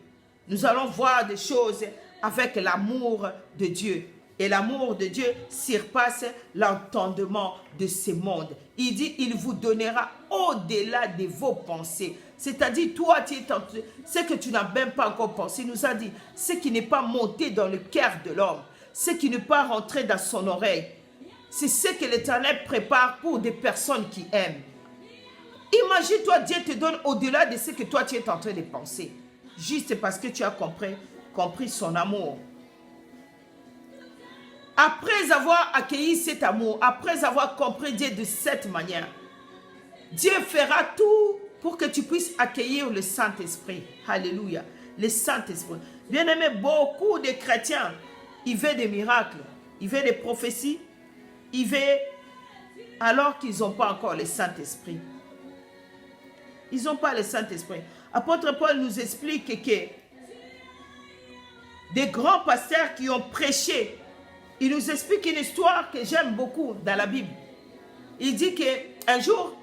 Nous allons voir des choses avec l'amour de Dieu. Et l'amour de Dieu surpasse l'entendement de ce monde. Il dit, il vous donnera au-delà de vos pensées. C'est-à-dire, toi, ce que tu n'as même pas encore pensé, il nous a dit, ce qui n'est pas monté dans le cœur de l'homme, ce qui n'est pas rentré dans son oreille, c'est ce que l'Éternel prépare pour des personnes qui aiment. Imagine-toi, Dieu te donne au-delà de ce que toi, tu es en train de penser. Juste parce que tu as compris son amour. Après avoir accueilli cet amour, après avoir compris Dieu de cette manière, Dieu fera tout pour que tu puisses accueillir le Saint-Esprit. Alléluia. Le Saint-Esprit. Bien-aimé, beaucoup de chrétiens, ils veulent des miracles, ils veulent des prophéties, ils veulent alors qu'ils n'ont pas encore le Saint-Esprit. Ils n'ont pas le Saint-Esprit. Apôtre Paul nous explique que des grands pasteurs qui ont prêché, il nous explique une histoire que j'aime beaucoup dans la Bible. Il dit qu'un jour,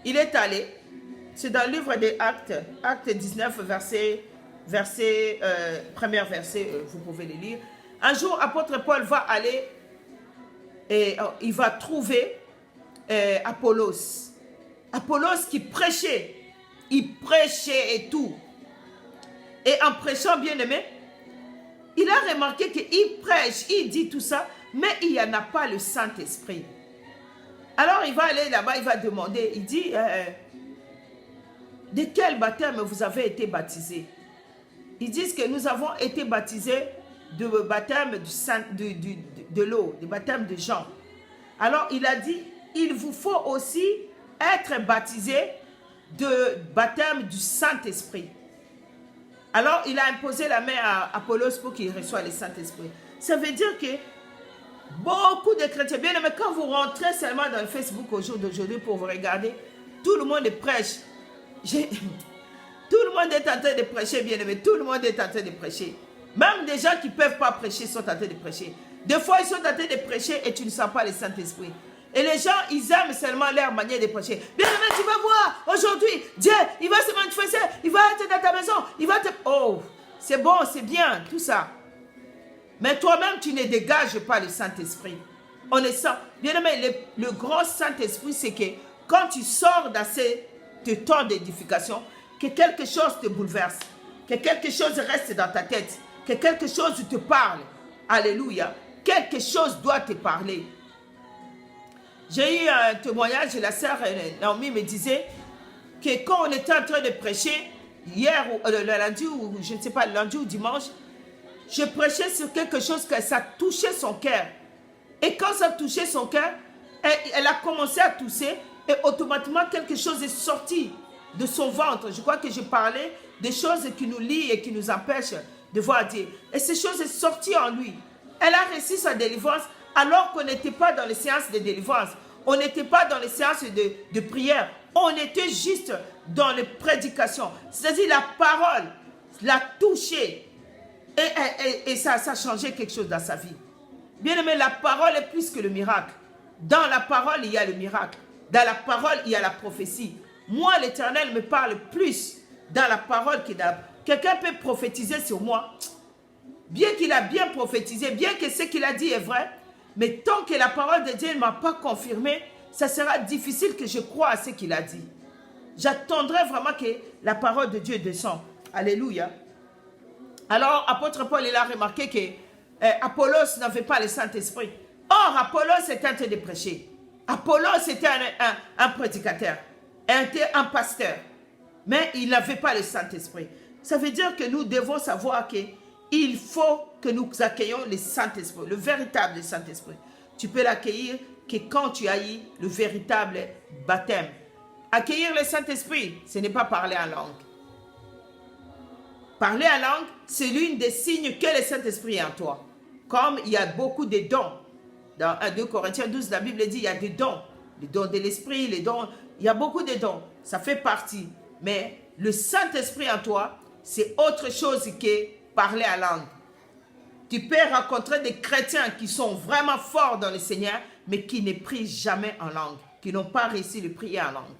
il est allé, c'est dans le livre des Actes, Actes 19, premier verset, vous pouvez le lire. Un jour, apôtre Paul va aller et il va trouver Apollos. Apollos qui prêchait, il prêchait et tout. Et en prêchant, bien aimé, il a remarqué qu'il prêche, il dit tout ça, mais il n'y en a pas le Saint-Esprit. Alors il va aller là-bas, il va demander, il dit, de quel baptême vous avez été baptisés? Ils disent que nous avons été baptisés de baptême de l'eau, du baptême de Jean. Alors il a dit, il vous faut aussi être baptisé de baptême du Saint-Esprit. Alors il a imposé la main à Apollos pour qu'il reçoive le Saint-Esprit. Ça veut dire que beaucoup de chrétiens, bien aimé, quand vous rentrez seulement dans le Facebook au jour d'aujourd'hui pour vous regarder, tout le monde prêche. Tout le monde est en train de prêcher, bien aimé. Tout le monde est en train de prêcher. Même des gens qui ne peuvent pas prêcher sont en train de prêcher. Des fois, ils sont en train de prêcher et tu ne sens pas le Saint-Esprit. Et les gens, ils aiment seulement leur manière de prêcher. Bien aimé, tu vas voir, aujourd'hui, Dieu, il va se manifester, il va être dans ta maison, il va te... Oh, c'est bon, c'est bien, tout ça. Mais toi-même, tu ne dégages pas le Saint-Esprit. On est sans... Bien aimé, le grand Saint-Esprit, c'est que quand tu sors dans ce temps d'édification, que quelque chose te bouleverse, que quelque chose reste dans ta tête, que quelque chose te parle. Alléluia. Quelque chose doit te parler. J'ai eu un témoignage, la sœur Naomi me disait que quand on était en train de prêcher, hier, le lundi, ou je ne sais pas, lundi ou dimanche, je prêchais sur quelque chose que ça touchait son cœur. Et quand ça touchait son cœur, elle a commencé à tousser et automatiquement quelque chose est sorti de son ventre. Je crois que je parlais des choses qui nous lient et qui nous empêchent de voir Dieu. Et ces choses sont sorties en lui. Elle a reçu sa délivrance alors qu'on n'était pas dans les séances de délivrance. On n'était pas dans les séances de prière. On était juste dans les prédications. C'est-à-dire la parole l'a touché. Et ça a changé quelque chose dans sa vie. Bien aimé, la parole est plus que le miracle. Dans la parole, il y a le miracle. Dans la parole, il y a la prophétie. Moi, l'Éternel me parle plus dans la parole que dans... Quelqu'un peut prophétiser sur moi. Bien qu'il a bien prophétisé, bien que ce qu'il a dit est vrai, mais tant que la parole de Dieu ne m'a pas confirmé, ça sera difficile que je croie à ce qu'il a dit. J'attendrai vraiment que la parole de Dieu descende. Alléluia. Alors, apôtre Paul, il a remarqué que Apollos n'avait pas le Saint-Esprit. Or, Apollos était en train de prêcher. Apollos était un prédicateur, était un pasteur, mais il n'avait pas le Saint-Esprit. Ça veut dire que nous devons savoir qu'il faut que nous accueillons le Saint-Esprit, le véritable Saint-Esprit. Tu peux l'accueillir que quand tu as eu le véritable baptême. Accueillir le Saint-Esprit, ce n'est pas parler en langue. Parler en langue, c'est l'une des signes que le Saint-Esprit est en toi. Comme il y a beaucoup de dons. Dans 2 Corinthiens 12, la Bible dit qu'il y a des dons. Les dons de l'Esprit, les dons. Il y a beaucoup de dons. Ça fait partie. Mais le Saint-Esprit en toi, c'est autre chose que parler en langue. Tu peux rencontrer des chrétiens qui sont vraiment forts dans le Seigneur, mais qui ne prient jamais en langue, qui n'ont pas réussi de prier en langue.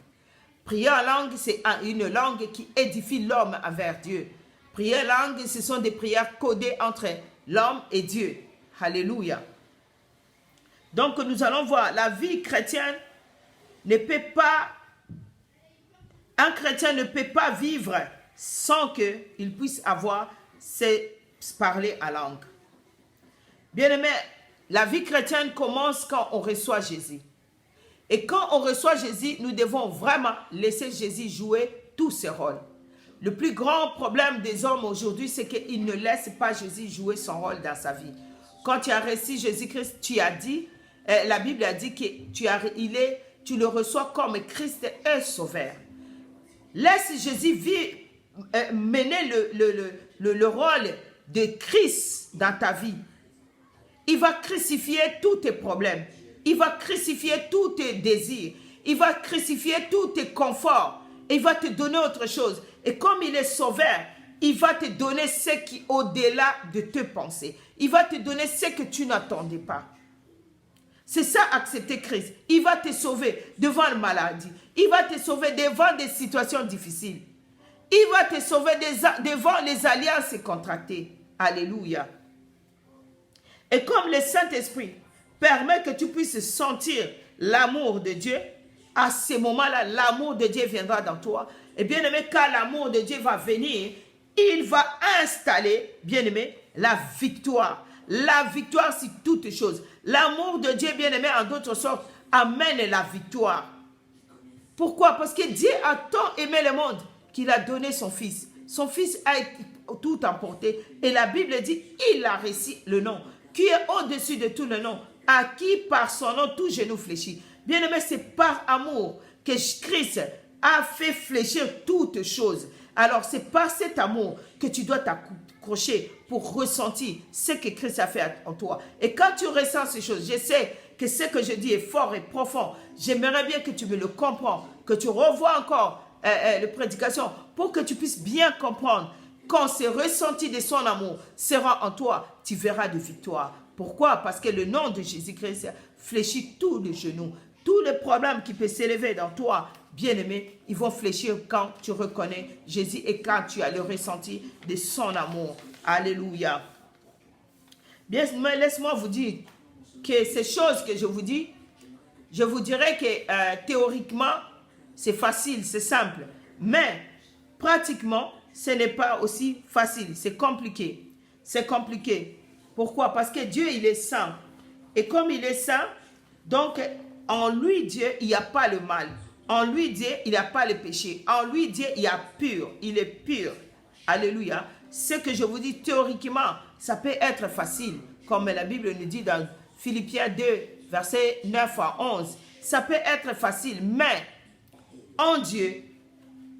Prier en langue, c'est une langue qui édifie l'homme envers Dieu. Prier en langue, ce sont des prières codées entre l'homme et Dieu. Alléluia. Donc, nous allons voir, la vie chrétienne ne peut pas, un chrétien ne peut pas vivre sans qu'il puisse avoir, c'est parler en langue. Bien-aimé, la vie chrétienne commence quand on reçoit Jésus. Et quand on reçoit Jésus, nous devons vraiment laisser Jésus jouer tous ses rôles. Le plus grand problème des hommes aujourd'hui, c'est qu'ils ne laissent pas Jésus jouer son rôle dans sa vie. Quand tu as reçu Jésus-Christ, tu as dit, la Bible a dit que tu le reçois comme Christ est sauveur. Laisse Jésus mener le rôle de Christ dans ta vie. Il va crucifier tous tes problèmes. Il va crucifier tous tes désirs. Il va crucifier tous tes conforts. Il va te donner autre chose. Et comme il est sauveur, il va te donner ce qui est au-delà de tes pensées. Il va te donner ce que tu n'attendais pas. C'est ça, accepter Christ. Il va te sauver devant la maladie. Il va te sauver devant des situations difficiles. Il va te sauver devant les alliances contractées. Alléluia. Et comme le Saint-Esprit permet que tu puisses sentir l'amour de Dieu, à ce moment-là, l'amour de Dieu viendra dans toi. Et bien aimé, quand l'amour de Dieu va venir, il va installer, bien aimé, la victoire. La victoire sur toutes choses. L'amour de Dieu, bien aimé, en d'autres sortes, amène la victoire. Pourquoi? Parce que Dieu a tant aimé le monde qu'il a donné son Fils. Son Fils a tout emporté. Et la Bible dit, il a reçu le nom, qui est au-dessus de tout le nom, à qui par son nom tout genou fléchit. Bien aimé, c'est par amour que Christ a fait fléchir toutes choses. Alors c'est par cet amour que tu dois t'accrocher pour ressentir ce que Christ a fait en toi. Et quand tu ressens ces choses, je sais que ce que je dis est fort et profond. J'aimerais bien que tu me le comprennes, que tu revois encore les prédications pour que tu puisses bien comprendre. Quand ce ressenti de son amour sera en toi, tu verras de victoire. Pourquoi? Parce que le nom de Jésus-Christ fléchit tous les genoux. Tous les problèmes qui peuvent s'élever dans toi, bien-aimé, ils vont fléchir quand tu reconnais Jésus et quand tu as le ressenti de son amour. Alléluia. Bien, laisse-moi vous dire que ces choses que je vous dis, je vous dirais que théoriquement, c'est facile, c'est simple. Mais pratiquement, ce n'est pas aussi facile. C'est compliqué. C'est compliqué. Pourquoi? Parce que Dieu, il est saint. Et comme il est saint, donc en lui, Dieu, il n'y a pas le mal. En lui, Dieu, il n'y a pas le péché. En lui, Dieu, il y a pur. Il est pur. Alléluia. Ce que je vous dis théoriquement, ça peut être facile. Comme la Bible nous dit dans Philippiens 2, versets 9 à 11. Ça peut être facile, mais en Dieu,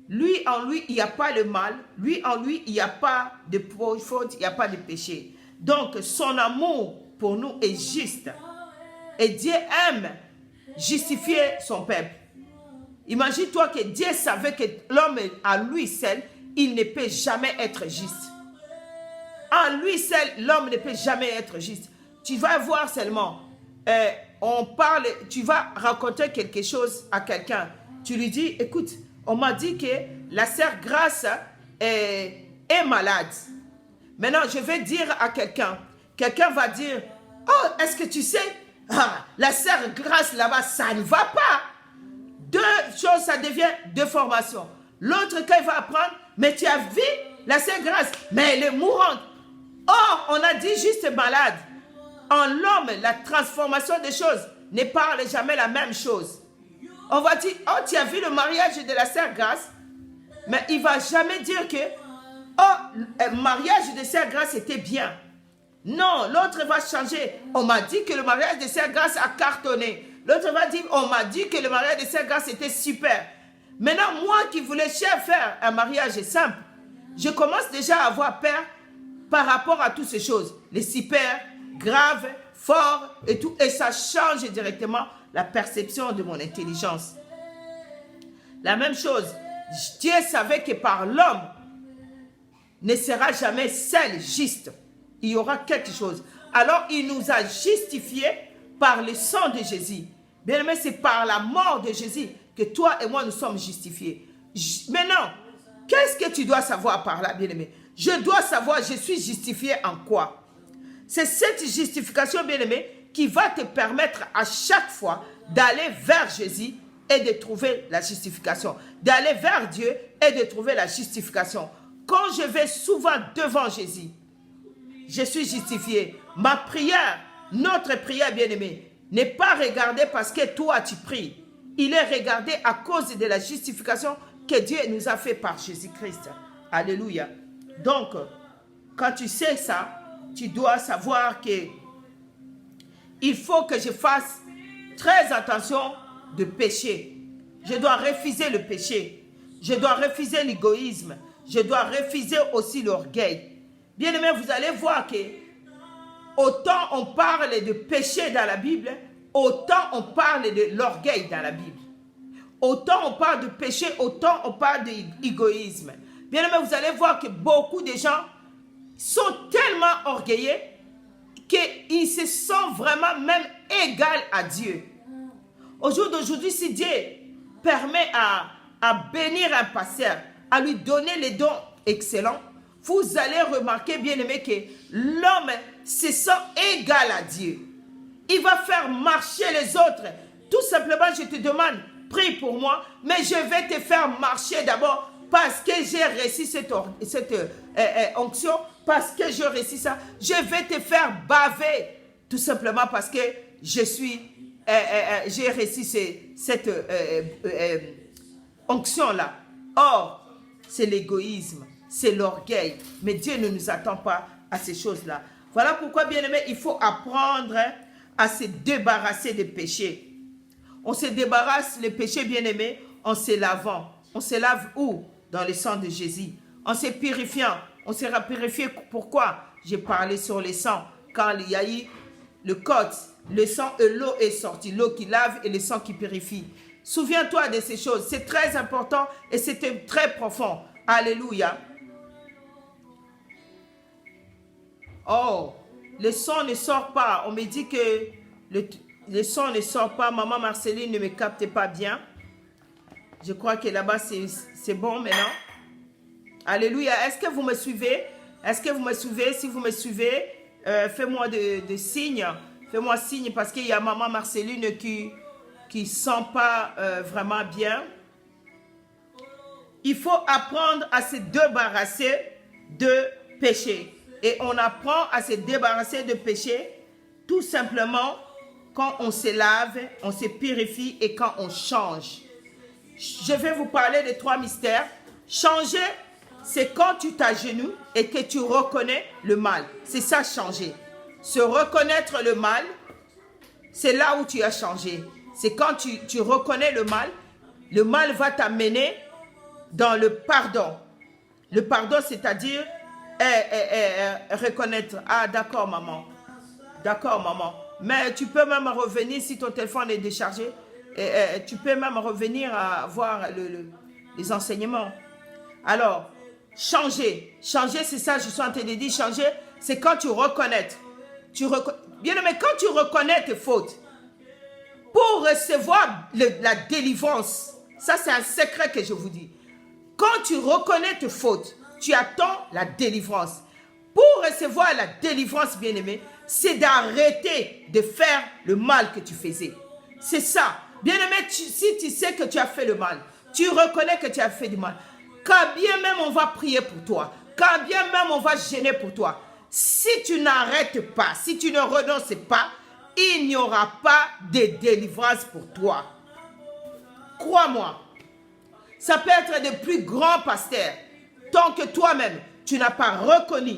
lui, en lui, il n'y a pas le mal. Lui, en lui, il n'y a pas de faute, il n'y a pas de péché. Donc, son amour pour nous est juste. Et Dieu aime justifier son peuple. Imagine-toi que Dieu savait que l'homme, à lui seul, il ne peut jamais être juste. En lui seul, l'homme ne peut jamais être juste. Tu vas voir seulement, tu vas raconter quelque chose à quelqu'un. Tu lui dis, écoute, on m'a dit que la sœur Grace est malade. Maintenant, je vais dire à quelqu'un. Quelqu'un va dire, oh, est-ce que tu sais, la sœur Grace là-bas, ça ne va pas. Deux choses, ça devient deux formations. L'autre, quand il va apprendre, mais tu as vu la sœur Grace, mais elle est mourante. Or, on a dit juste malade. En l'homme, la transformation des choses ne parle jamais la même chose. On va dire, oh, tu as vu le mariage de la sœur Grace, mais il ne va jamais dire que, oh, le mariage de sœur Grace était bien. Non, l'autre va changer. On m'a dit que le mariage de sœur Grace a cartonné. L'autre va dire, on m'a dit que le mariage de sœur Grace était super. Maintenant, moi qui voulais faire un mariage simple, je commence déjà à avoir peur par rapport à toutes ces choses. Les super, graves, forts et tout. Et ça change directement la perception de mon intelligence. La même chose, Dieu savait que par l'homme ne sera jamais seul juste. Il y aura quelque chose. Alors, il nous a justifiés par le sang de Jésus. Bien aimé, c'est par la mort de Jésus que toi et moi nous sommes justifiés. Maintenant, qu'est-ce que tu dois savoir par là, bien aimé? Je dois savoir, je suis justifié en quoi? C'est cette justification, bien aimé, qui va te permettre à chaque fois d'aller vers Jésus et de trouver la justification. D'aller vers Dieu et de trouver la justification. Quand je vais souvent devant Jésus, je suis justifié. Ma prière, notre prière, bien-aimée, n'est pas regardée parce que toi tu pries. Il est regardé à cause de la justification que Dieu nous a fait par Jésus-Christ. Alléluia. Donc, quand tu sais ça, tu dois savoir que il faut que je fasse très attention de péché. Je dois refuser le péché. Je dois refuser l'égoïsme. Je dois refuser aussi l'orgueil. Bien-aimés, vous allez voir que autant on parle de péché dans la Bible, autant on parle de l'orgueil dans la Bible. Autant on parle de péché, autant on parle d'égoïsme. Bien-aimés, vous allez voir que beaucoup de gens sont tellement orgueilleux qu'ils se sentent vraiment même égaux à Dieu. Au jour d'aujourd'hui, si Dieu permet à bénir un pasteur, à lui donner les dons excellents, vous allez remarquer, bien aimé, que l'homme se sent égal à Dieu. Il va faire marcher les autres. Tout simplement, je te demande, prie pour moi, mais je vais te faire marcher d'abord parce que j'ai reçu cette onction, parce que je reçu ça. Je vais te faire baver, tout simplement parce que j'ai reçu cette onction-là. Or, c'est l'égoïsme, c'est l'orgueil. Mais Dieu ne nous attend pas à ces choses-là. Voilà pourquoi, bien-aimé, il faut apprendre à se débarrasser des péchés. On se débarrasse des péchés, bien-aimé, en se lavant. On se lave où? Dans le sang de Jésus. En se purifiant. On sera purifié. Pourquoi? J'ai parlé sur le sang. Quand il y a eu le côte, le sang et l'eau est sortie. L'eau qui lave et le sang qui purifie. Souviens-toi de ces choses. C'est très important et c'est très profond. Alléluia. Oh, le son ne sort pas. On me dit que le son ne sort pas. Maman Marceline ne me capte pas bien. Je crois que là-bas, c'est bon maintenant. Alléluia. Est-ce que vous me suivez? Est-ce que vous me suivez? Si vous me suivez, fais-moi de signes. Fais-moi signe parce qu'il y a maman Marceline qui ne sent pas vraiment bien. Il faut apprendre à se débarrasser de péché. Et on apprend à se débarrasser de péché tout simplement quand on se lave, on se purifie et quand on change. Je vais vous parler de 3 mystères. Changer, c'est quand tu t'agenouilles et que tu reconnais le mal. C'est ça, changer. Se reconnaître le mal, c'est là où tu as changé. C'est quand tu reconnais le mal va t'amener dans le pardon. Le pardon, c'est-à-dire reconnaître. Ah, d'accord, maman. D'accord, maman. Mais tu peux même revenir si ton téléphone est déchargé. Tu peux même revenir à voir les enseignements. Alors, changer. Changer, c'est ça, je suis en train de dire. Changer, c'est quand tu reconnais. Bien, mais quand tu reconnais tes fautes, pour recevoir la délivrance, ça c'est un secret que je vous dis. Quand tu reconnais tes fautes, tu attends la délivrance. Pour recevoir la délivrance, bien-aimé, c'est d'arrêter de faire le mal que tu faisais. C'est ça. Bien-aimé, si tu sais que tu as fait le mal, tu reconnais que tu as fait du mal, quand bien même on va prier pour toi, quand bien même on va gêner pour toi, si tu n'arrêtes pas, si tu ne renonces pas, il n'y aura pas de délivrance pour toi. Crois-moi, ça peut être de plus grands pasteurs. Tant que toi-même, tu n'as pas reconnu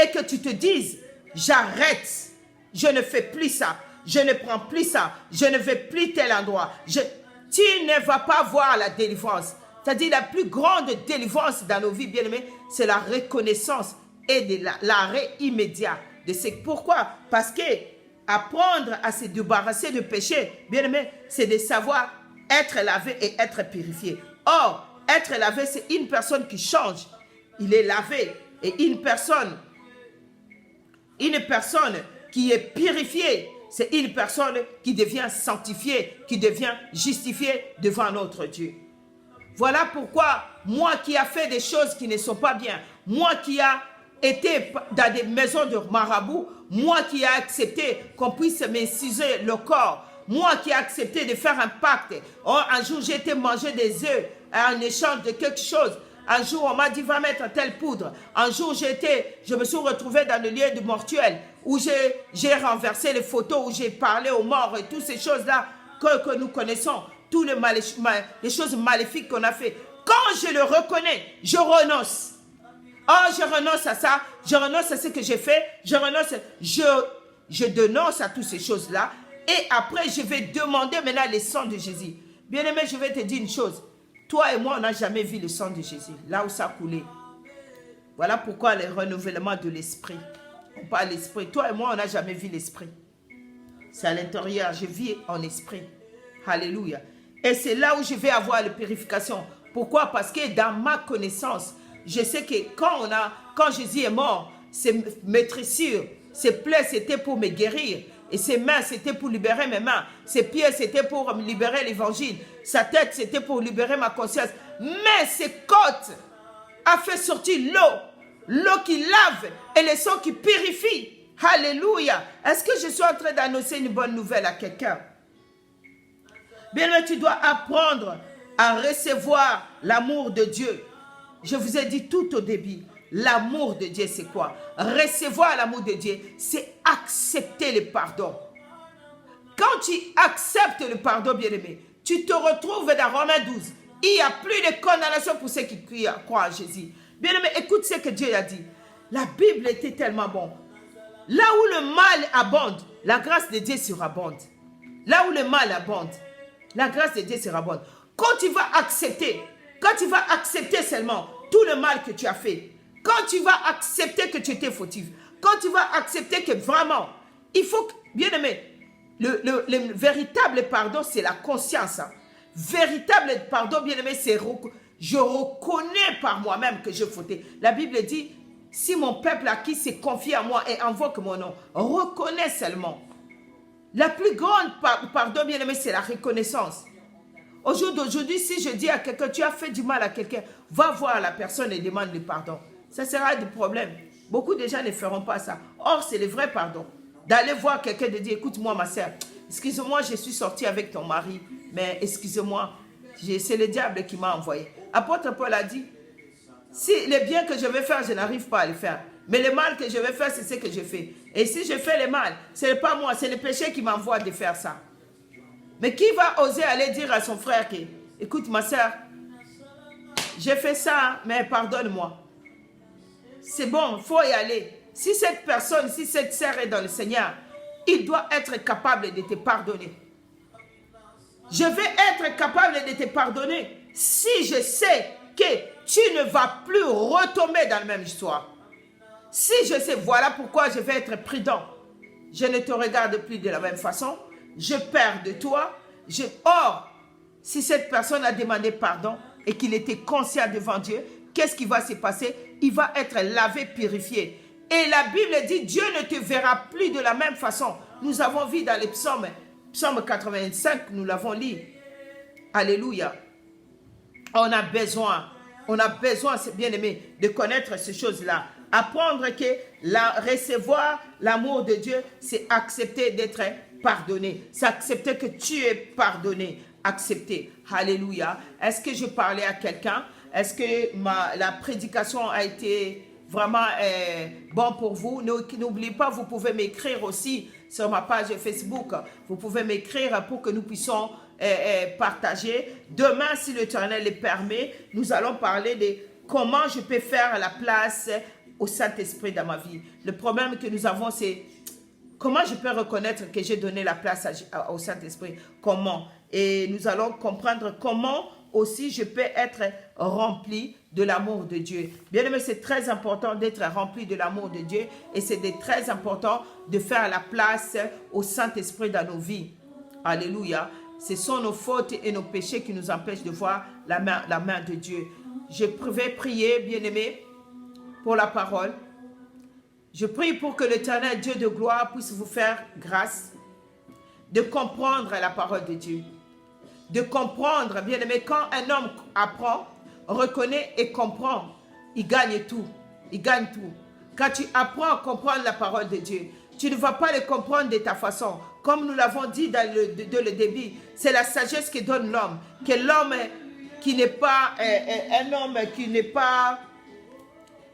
et que tu te dises, j'arrête, je ne fais plus ça, je ne prends plus ça, je ne vais plus tel endroit. Tu ne vas pas voir la délivrance. C'est-à-dire la plus grande délivrance dans nos vies, bien-aimés, c'est la reconnaissance et de l'arrêt immédiat de ce. Pourquoi? Parce que apprendre à se débarrasser de péché, bien-aimé, c'est de savoir être lavé et être purifié. Or, être lavé, c'est une personne qui change. Il est lavé. Et une personne qui est purifiée, c'est une personne qui devient sanctifiée, qui devient justifiée devant notre Dieu. Voilà pourquoi, moi qui a fait des choses qui ne sont pas bien, moi qui a été dans des maisons de marabouts, moi qui ai accepté qu'on puisse m'inciser le corps, moi qui ai accepté de faire un pacte. Oh, un jour, j'ai été manger des œufs en échange de quelque chose. Un jour, on m'a dit, va mettre telle poudre. Un jour, je me suis retrouvé dans le lieu du mortuel où j'ai renversé les photos, où j'ai parlé aux morts et toutes ces choses-là que nous connaissons. Toutes les choses maléfiques qu'on a fait. Quand je le reconnais, je renonce. Oh, je renonce à ça, je renonce à ce que j'ai fait, je dénonce à toutes ces choses-là. Et après, je vais demander maintenant le sang de Jésus. Bien-aimé, je vais te dire une chose. Toi et moi, on n'a jamais vu le sang de Jésus, là où ça a coulé. Voilà pourquoi le renouvellement de l'esprit. On parle l'esprit. Toi et moi, on n'a jamais vu l'esprit. C'est à l'intérieur, je vis en esprit. Alléluia. Et c'est là où je vais avoir la purification. Pourquoi? Parce que dans ma connaissance, je sais que quand Jésus est mort, ses maîtrissures, ses plaies, c'était pour me guérir. Et ses mains, c'était pour libérer mes mains. Ses pieds, c'était pour libérer l'évangile. Sa tête, c'était pour libérer ma conscience. Mais ses côtes a fait sortir l'eau qui lave et le sang qui purifie. Alléluia. Est-ce que je suis en train d'annoncer une bonne nouvelle à quelqu'un? Bien, tu dois apprendre à recevoir l'amour de Dieu. Je vous ai dit tout au début, l'amour de Dieu, c'est quoi? Recevoir l'amour de Dieu, c'est accepter le pardon. Quand tu acceptes le pardon, bien-aimé, tu te retrouves dans Romains 12. Il n'y a plus de condamnation pour ceux qui croient en Jésus. Bien-aimé, écoute ce que Dieu a dit. La Bible était tellement bonne. Là où le mal abonde, la grâce de Dieu surabonde. Là où le mal abonde, la grâce de Dieu surabonde. Quand tu vas accepter seulement tout le mal que tu as fait, quand tu vas accepter que tu étais fautif, quand tu vas accepter que vraiment, il faut, bien aimé, le véritable pardon, c'est la conscience. Hein. Véritable pardon, bien aimé, c'est je reconnais par moi-même que j'ai fauté. La Bible dit, si mon peuple à qui s'est confié à moi et invoque mon nom, reconnais seulement. La plus grande pardon, bien aimé, c'est la reconnaissance. Au jour d'aujourd'hui, si je dis à quelqu'un, tu as fait du mal à quelqu'un, va voir la personne et demande le pardon. Ça sera du problème. Beaucoup de gens ne feront pas ça. Or, c'est le vrai pardon. D'aller voir quelqu'un et de dire, écoute-moi ma soeur, excuse-moi, je suis sortie avec ton mari, mais excuse-moi, c'est le diable qui m'a envoyé. Apôtre Paul a dit, si le bien que je vais faire, je n'arrive pas à le faire. Mais le mal que je vais faire, c'est ce que je fais. Et si je fais le mal, ce n'est pas moi, c'est le péché qui m'envoie de faire ça. Mais qui va oser aller dire à son frère que, écoute ma soeur, j'ai fait ça, mais pardonne-moi. C'est bon, il faut y aller. Si cette personne, si cette sœur est dans le Seigneur, il doit être capable de te pardonner. Je vais être capable de te pardonner si je sais que tu ne vas plus retomber dans la même histoire. Si je sais, voilà pourquoi je vais être prudent. Je ne te regarde plus de la même façon. Je perds de toi. Or, si cette personne a demandé pardon et qu'il était conscient devant Dieu, qu'est-ce qui va se passer? Il va être lavé, purifié. Et la Bible dit, Dieu ne te verra plus de la même façon. Nous avons vu dans les psaumes, psaume 85, nous l'avons lu. Alléluia. On a besoin, c'est bien aimé, de connaître ces choses-là. Apprendre que recevoir l'amour de Dieu, c'est accepter d'être pardonné. C'est accepter que tu es pardonné. Accepter. Alléluia. Est-ce que je parlais à quelqu'un? Est-ce que la prédication a été vraiment bon pour vous? N'oubliez pas, vous pouvez m'écrire aussi sur ma page Facebook. Vous pouvez m'écrire pour que nous puissions partager. Demain, si l'Éternel le permet, nous allons parler de comment je peux faire la place au Saint-Esprit dans ma vie. Le problème que nous avons, c'est comment je peux reconnaître que j'ai donné la place au Saint-Esprit. Comment? Et nous allons comprendre comment aussi je peux être rempli de l'amour de Dieu. Bien aimé, c'est très important d'être rempli de l'amour de Dieu et c'est très important de faire la place au Saint-Esprit dans nos vies. Alléluia. Ce sont nos fautes et nos péchés qui nous empêchent de voir la main de Dieu. Je vais prier, bien aimé, pour la parole. Je prie pour que l'Éternel Dieu de gloire puisse vous faire grâce de comprendre la parole de Dieu. De comprendre, bien aimé, quand un homme apprend, reconnaît et comprend, il gagne tout. Il gagne tout. Quand tu apprends à comprendre la parole de Dieu, tu ne vas pas le comprendre de ta façon. Comme nous l'avons dit dans le début, c'est la sagesse qui donne l'homme. Que l'homme qui n'est pas, un homme qui n'est pas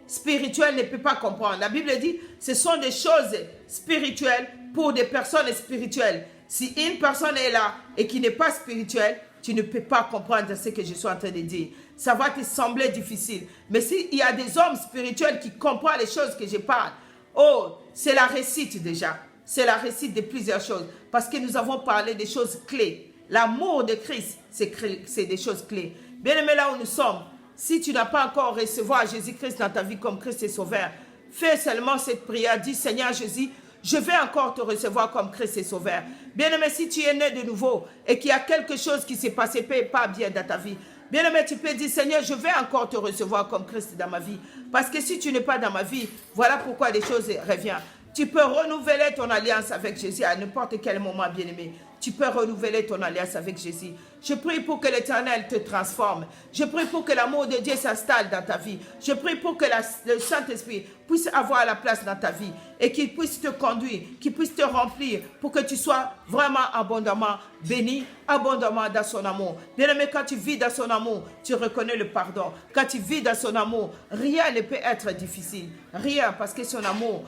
spirituel ne peut pas comprendre. La Bible dit, ce sont des choses spirituelles pour des personnes spirituelles. Si une personne est là et qui n'est pas spirituelle, tu ne peux pas comprendre ce que je suis en train de dire. Ça va te sembler difficile. Mais s'il y a des hommes spirituels qui comprennent les choses que je parle, oh, c'est la réussite déjà. C'est la réussite de plusieurs choses. Parce que nous avons parlé des choses clés. L'amour de Christ, c'est des choses clés. Bien-aimé, là où nous sommes, si tu n'as pas encore recevoir Jésus-Christ dans ta vie comme Christ et Sauveur, fais seulement cette prière. Dis, Seigneur Jésus, je vais encore te recevoir comme Christ et Sauveur. Bien-aimé, si tu es né de nouveau et qu'il y a quelque chose qui s'est passé pas bien dans ta vie, bien-aimé, tu peux dire, Seigneur, je vais encore te recevoir comme Christ dans ma vie. Parce que si tu n'es pas dans ma vie, voilà pourquoi les choses reviennent. Tu peux renouveler ton alliance avec Jésus à n'importe quel moment, bien-aimé. Tu peux renouveler ton alliance avec Jésus. Je prie pour que l'Éternel te transforme. Je prie pour que l'amour de Dieu s'installe dans ta vie. Je prie pour que le Saint-Esprit puisse avoir la place dans ta vie et qu'il puisse te conduire, qu'il puisse te remplir pour que tu sois vraiment abondamment béni, abondamment dans son amour. Bien-aimé, quand tu vis dans son amour, tu reconnais le pardon. Quand tu vis dans son amour, rien ne peut être difficile. Rien, parce que son amour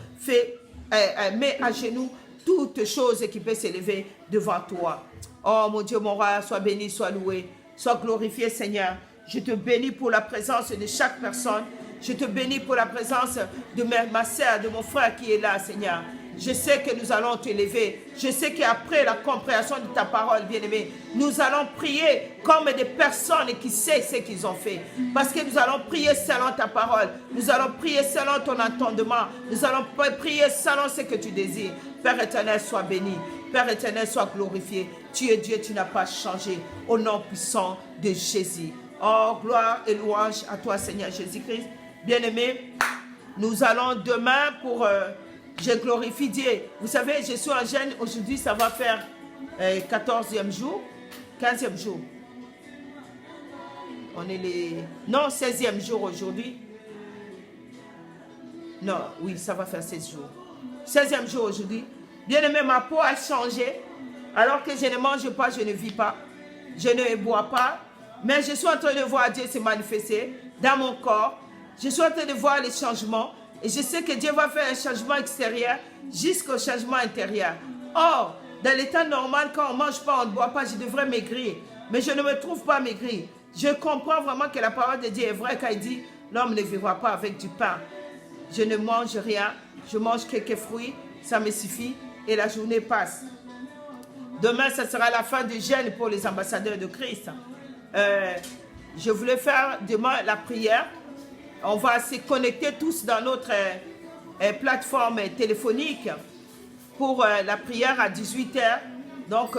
met à genoux toutes choses qui peuvent s'élever devant toi. Oh mon Dieu, mon roi, sois béni, sois loué, sois glorifié, Seigneur. Je te bénis pour la présence de chaque personne. Je te bénis pour la présence de ma soeur, de mon frère qui est là, Seigneur. Je sais que nous allons t'élever. Je sais qu'après la compréhension de ta parole, bien-aimé, nous allons prier comme des personnes qui savent ce qu'ils ont fait. Parce que nous allons prier selon ta parole. Nous allons prier selon ton entendement. Nous allons prier selon ce que tu désires. Père éternel, sois béni. Père éternel, sois glorifié. Tu es Dieu, tu n'as pas changé. Au nom puissant de Jésus. Oh, gloire et louange à toi, Seigneur Jésus-Christ. Bien-aimé, nous allons demain pour... je glorifie Dieu. Vous savez, je suis en jeûne. Aujourd'hui, ça va faire 14e jour, 15e jour. On est les... Non, 16e jour aujourd'hui. Non, oui, ça va faire 16 jours. 16e jour aujourd'hui. Bien-aimé, ma peau a changé. Alors que je ne mange pas, je ne vis pas. Je ne bois pas. Mais je suis en train de voir Dieu se manifester dans mon corps. Je suis en train de voir les changements. Et je sais que Dieu va faire un changement extérieur jusqu'au changement intérieur. Or, dans l'état normal, quand on ne mange pas, on ne boit pas, je devrais maigrir. Mais je ne me trouve pas maigrir. Je comprends vraiment que la parole de Dieu est vraie quand il dit « L'homme ne vivra pas avec du pain ». Je ne mange rien, je mange quelques fruits, ça me suffit et la journée passe. Demain, ça sera la fin du jeûne pour les ambassadeurs de Christ. Je voulais faire demain la prière. On va se connecter tous dans notre plateforme téléphonique pour la prière à 18h. Donc,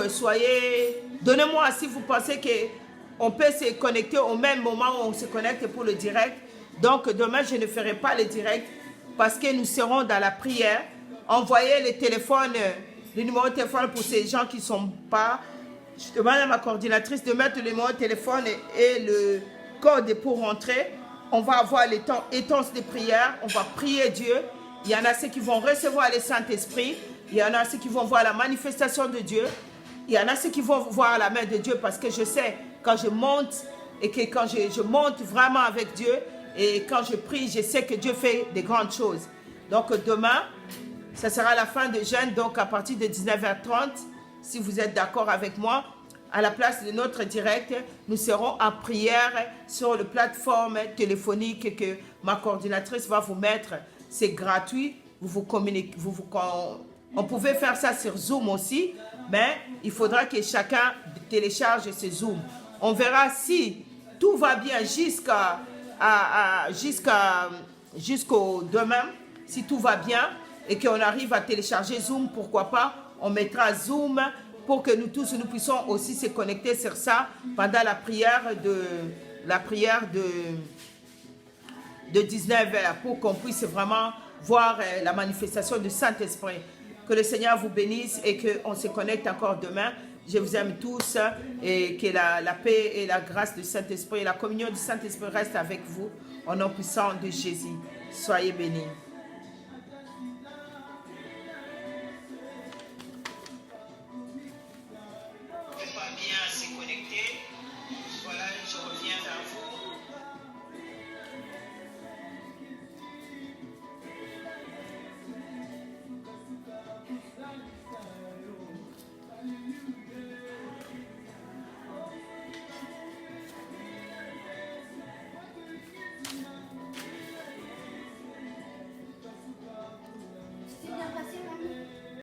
donnez-moi si vous pensez qu'on peut se connecter au même moment où on se connecte pour le direct. Donc, demain, je ne ferai pas le direct parce que nous serons dans la prière. Envoyez les téléphones, le numéro de téléphone pour ces gens qui ne sont pas. Je demande à ma coordinatrice de mettre le numéro de téléphone et le code pour rentrer. On va avoir les temps intenses de prière. On va prier Dieu. Il y en a ceux qui vont recevoir le Saint-Esprit. Il y en a ceux qui vont voir la manifestation de Dieu. Il y en a ceux qui vont voir la main de Dieu parce que je sais quand je monte et que quand je monte vraiment avec Dieu et quand je prie, je sais que Dieu fait des grandes choses. Donc demain, ça sera la fin de jeûne. Donc à partir de 19h30, si vous êtes d'accord avec moi, à la place de notre direct, nous serons en prière sur la plateforme téléphonique que ma coordinatrice va vous mettre. C'est gratuit, vous vous communiquez, on pouvait faire ça sur Zoom aussi, mais il faudra que chacun télécharge ce Zoom. On verra si tout va bien jusqu'au demain, si tout va bien et qu'on arrive à télécharger Zoom, pourquoi pas, on mettra Zoom pour que nous tous nous puissions aussi se connecter sur ça pendant la prière de 19h pour qu'on puisse vraiment voir la manifestation du Saint-Esprit. Que le Seigneur vous bénisse et qu'on se connecte encore demain. Je vous aime tous et que la paix et la grâce du Saint-Esprit et la communion du Saint-Esprit restent avec vous au nom puissant de Jésus. Soyez bénis.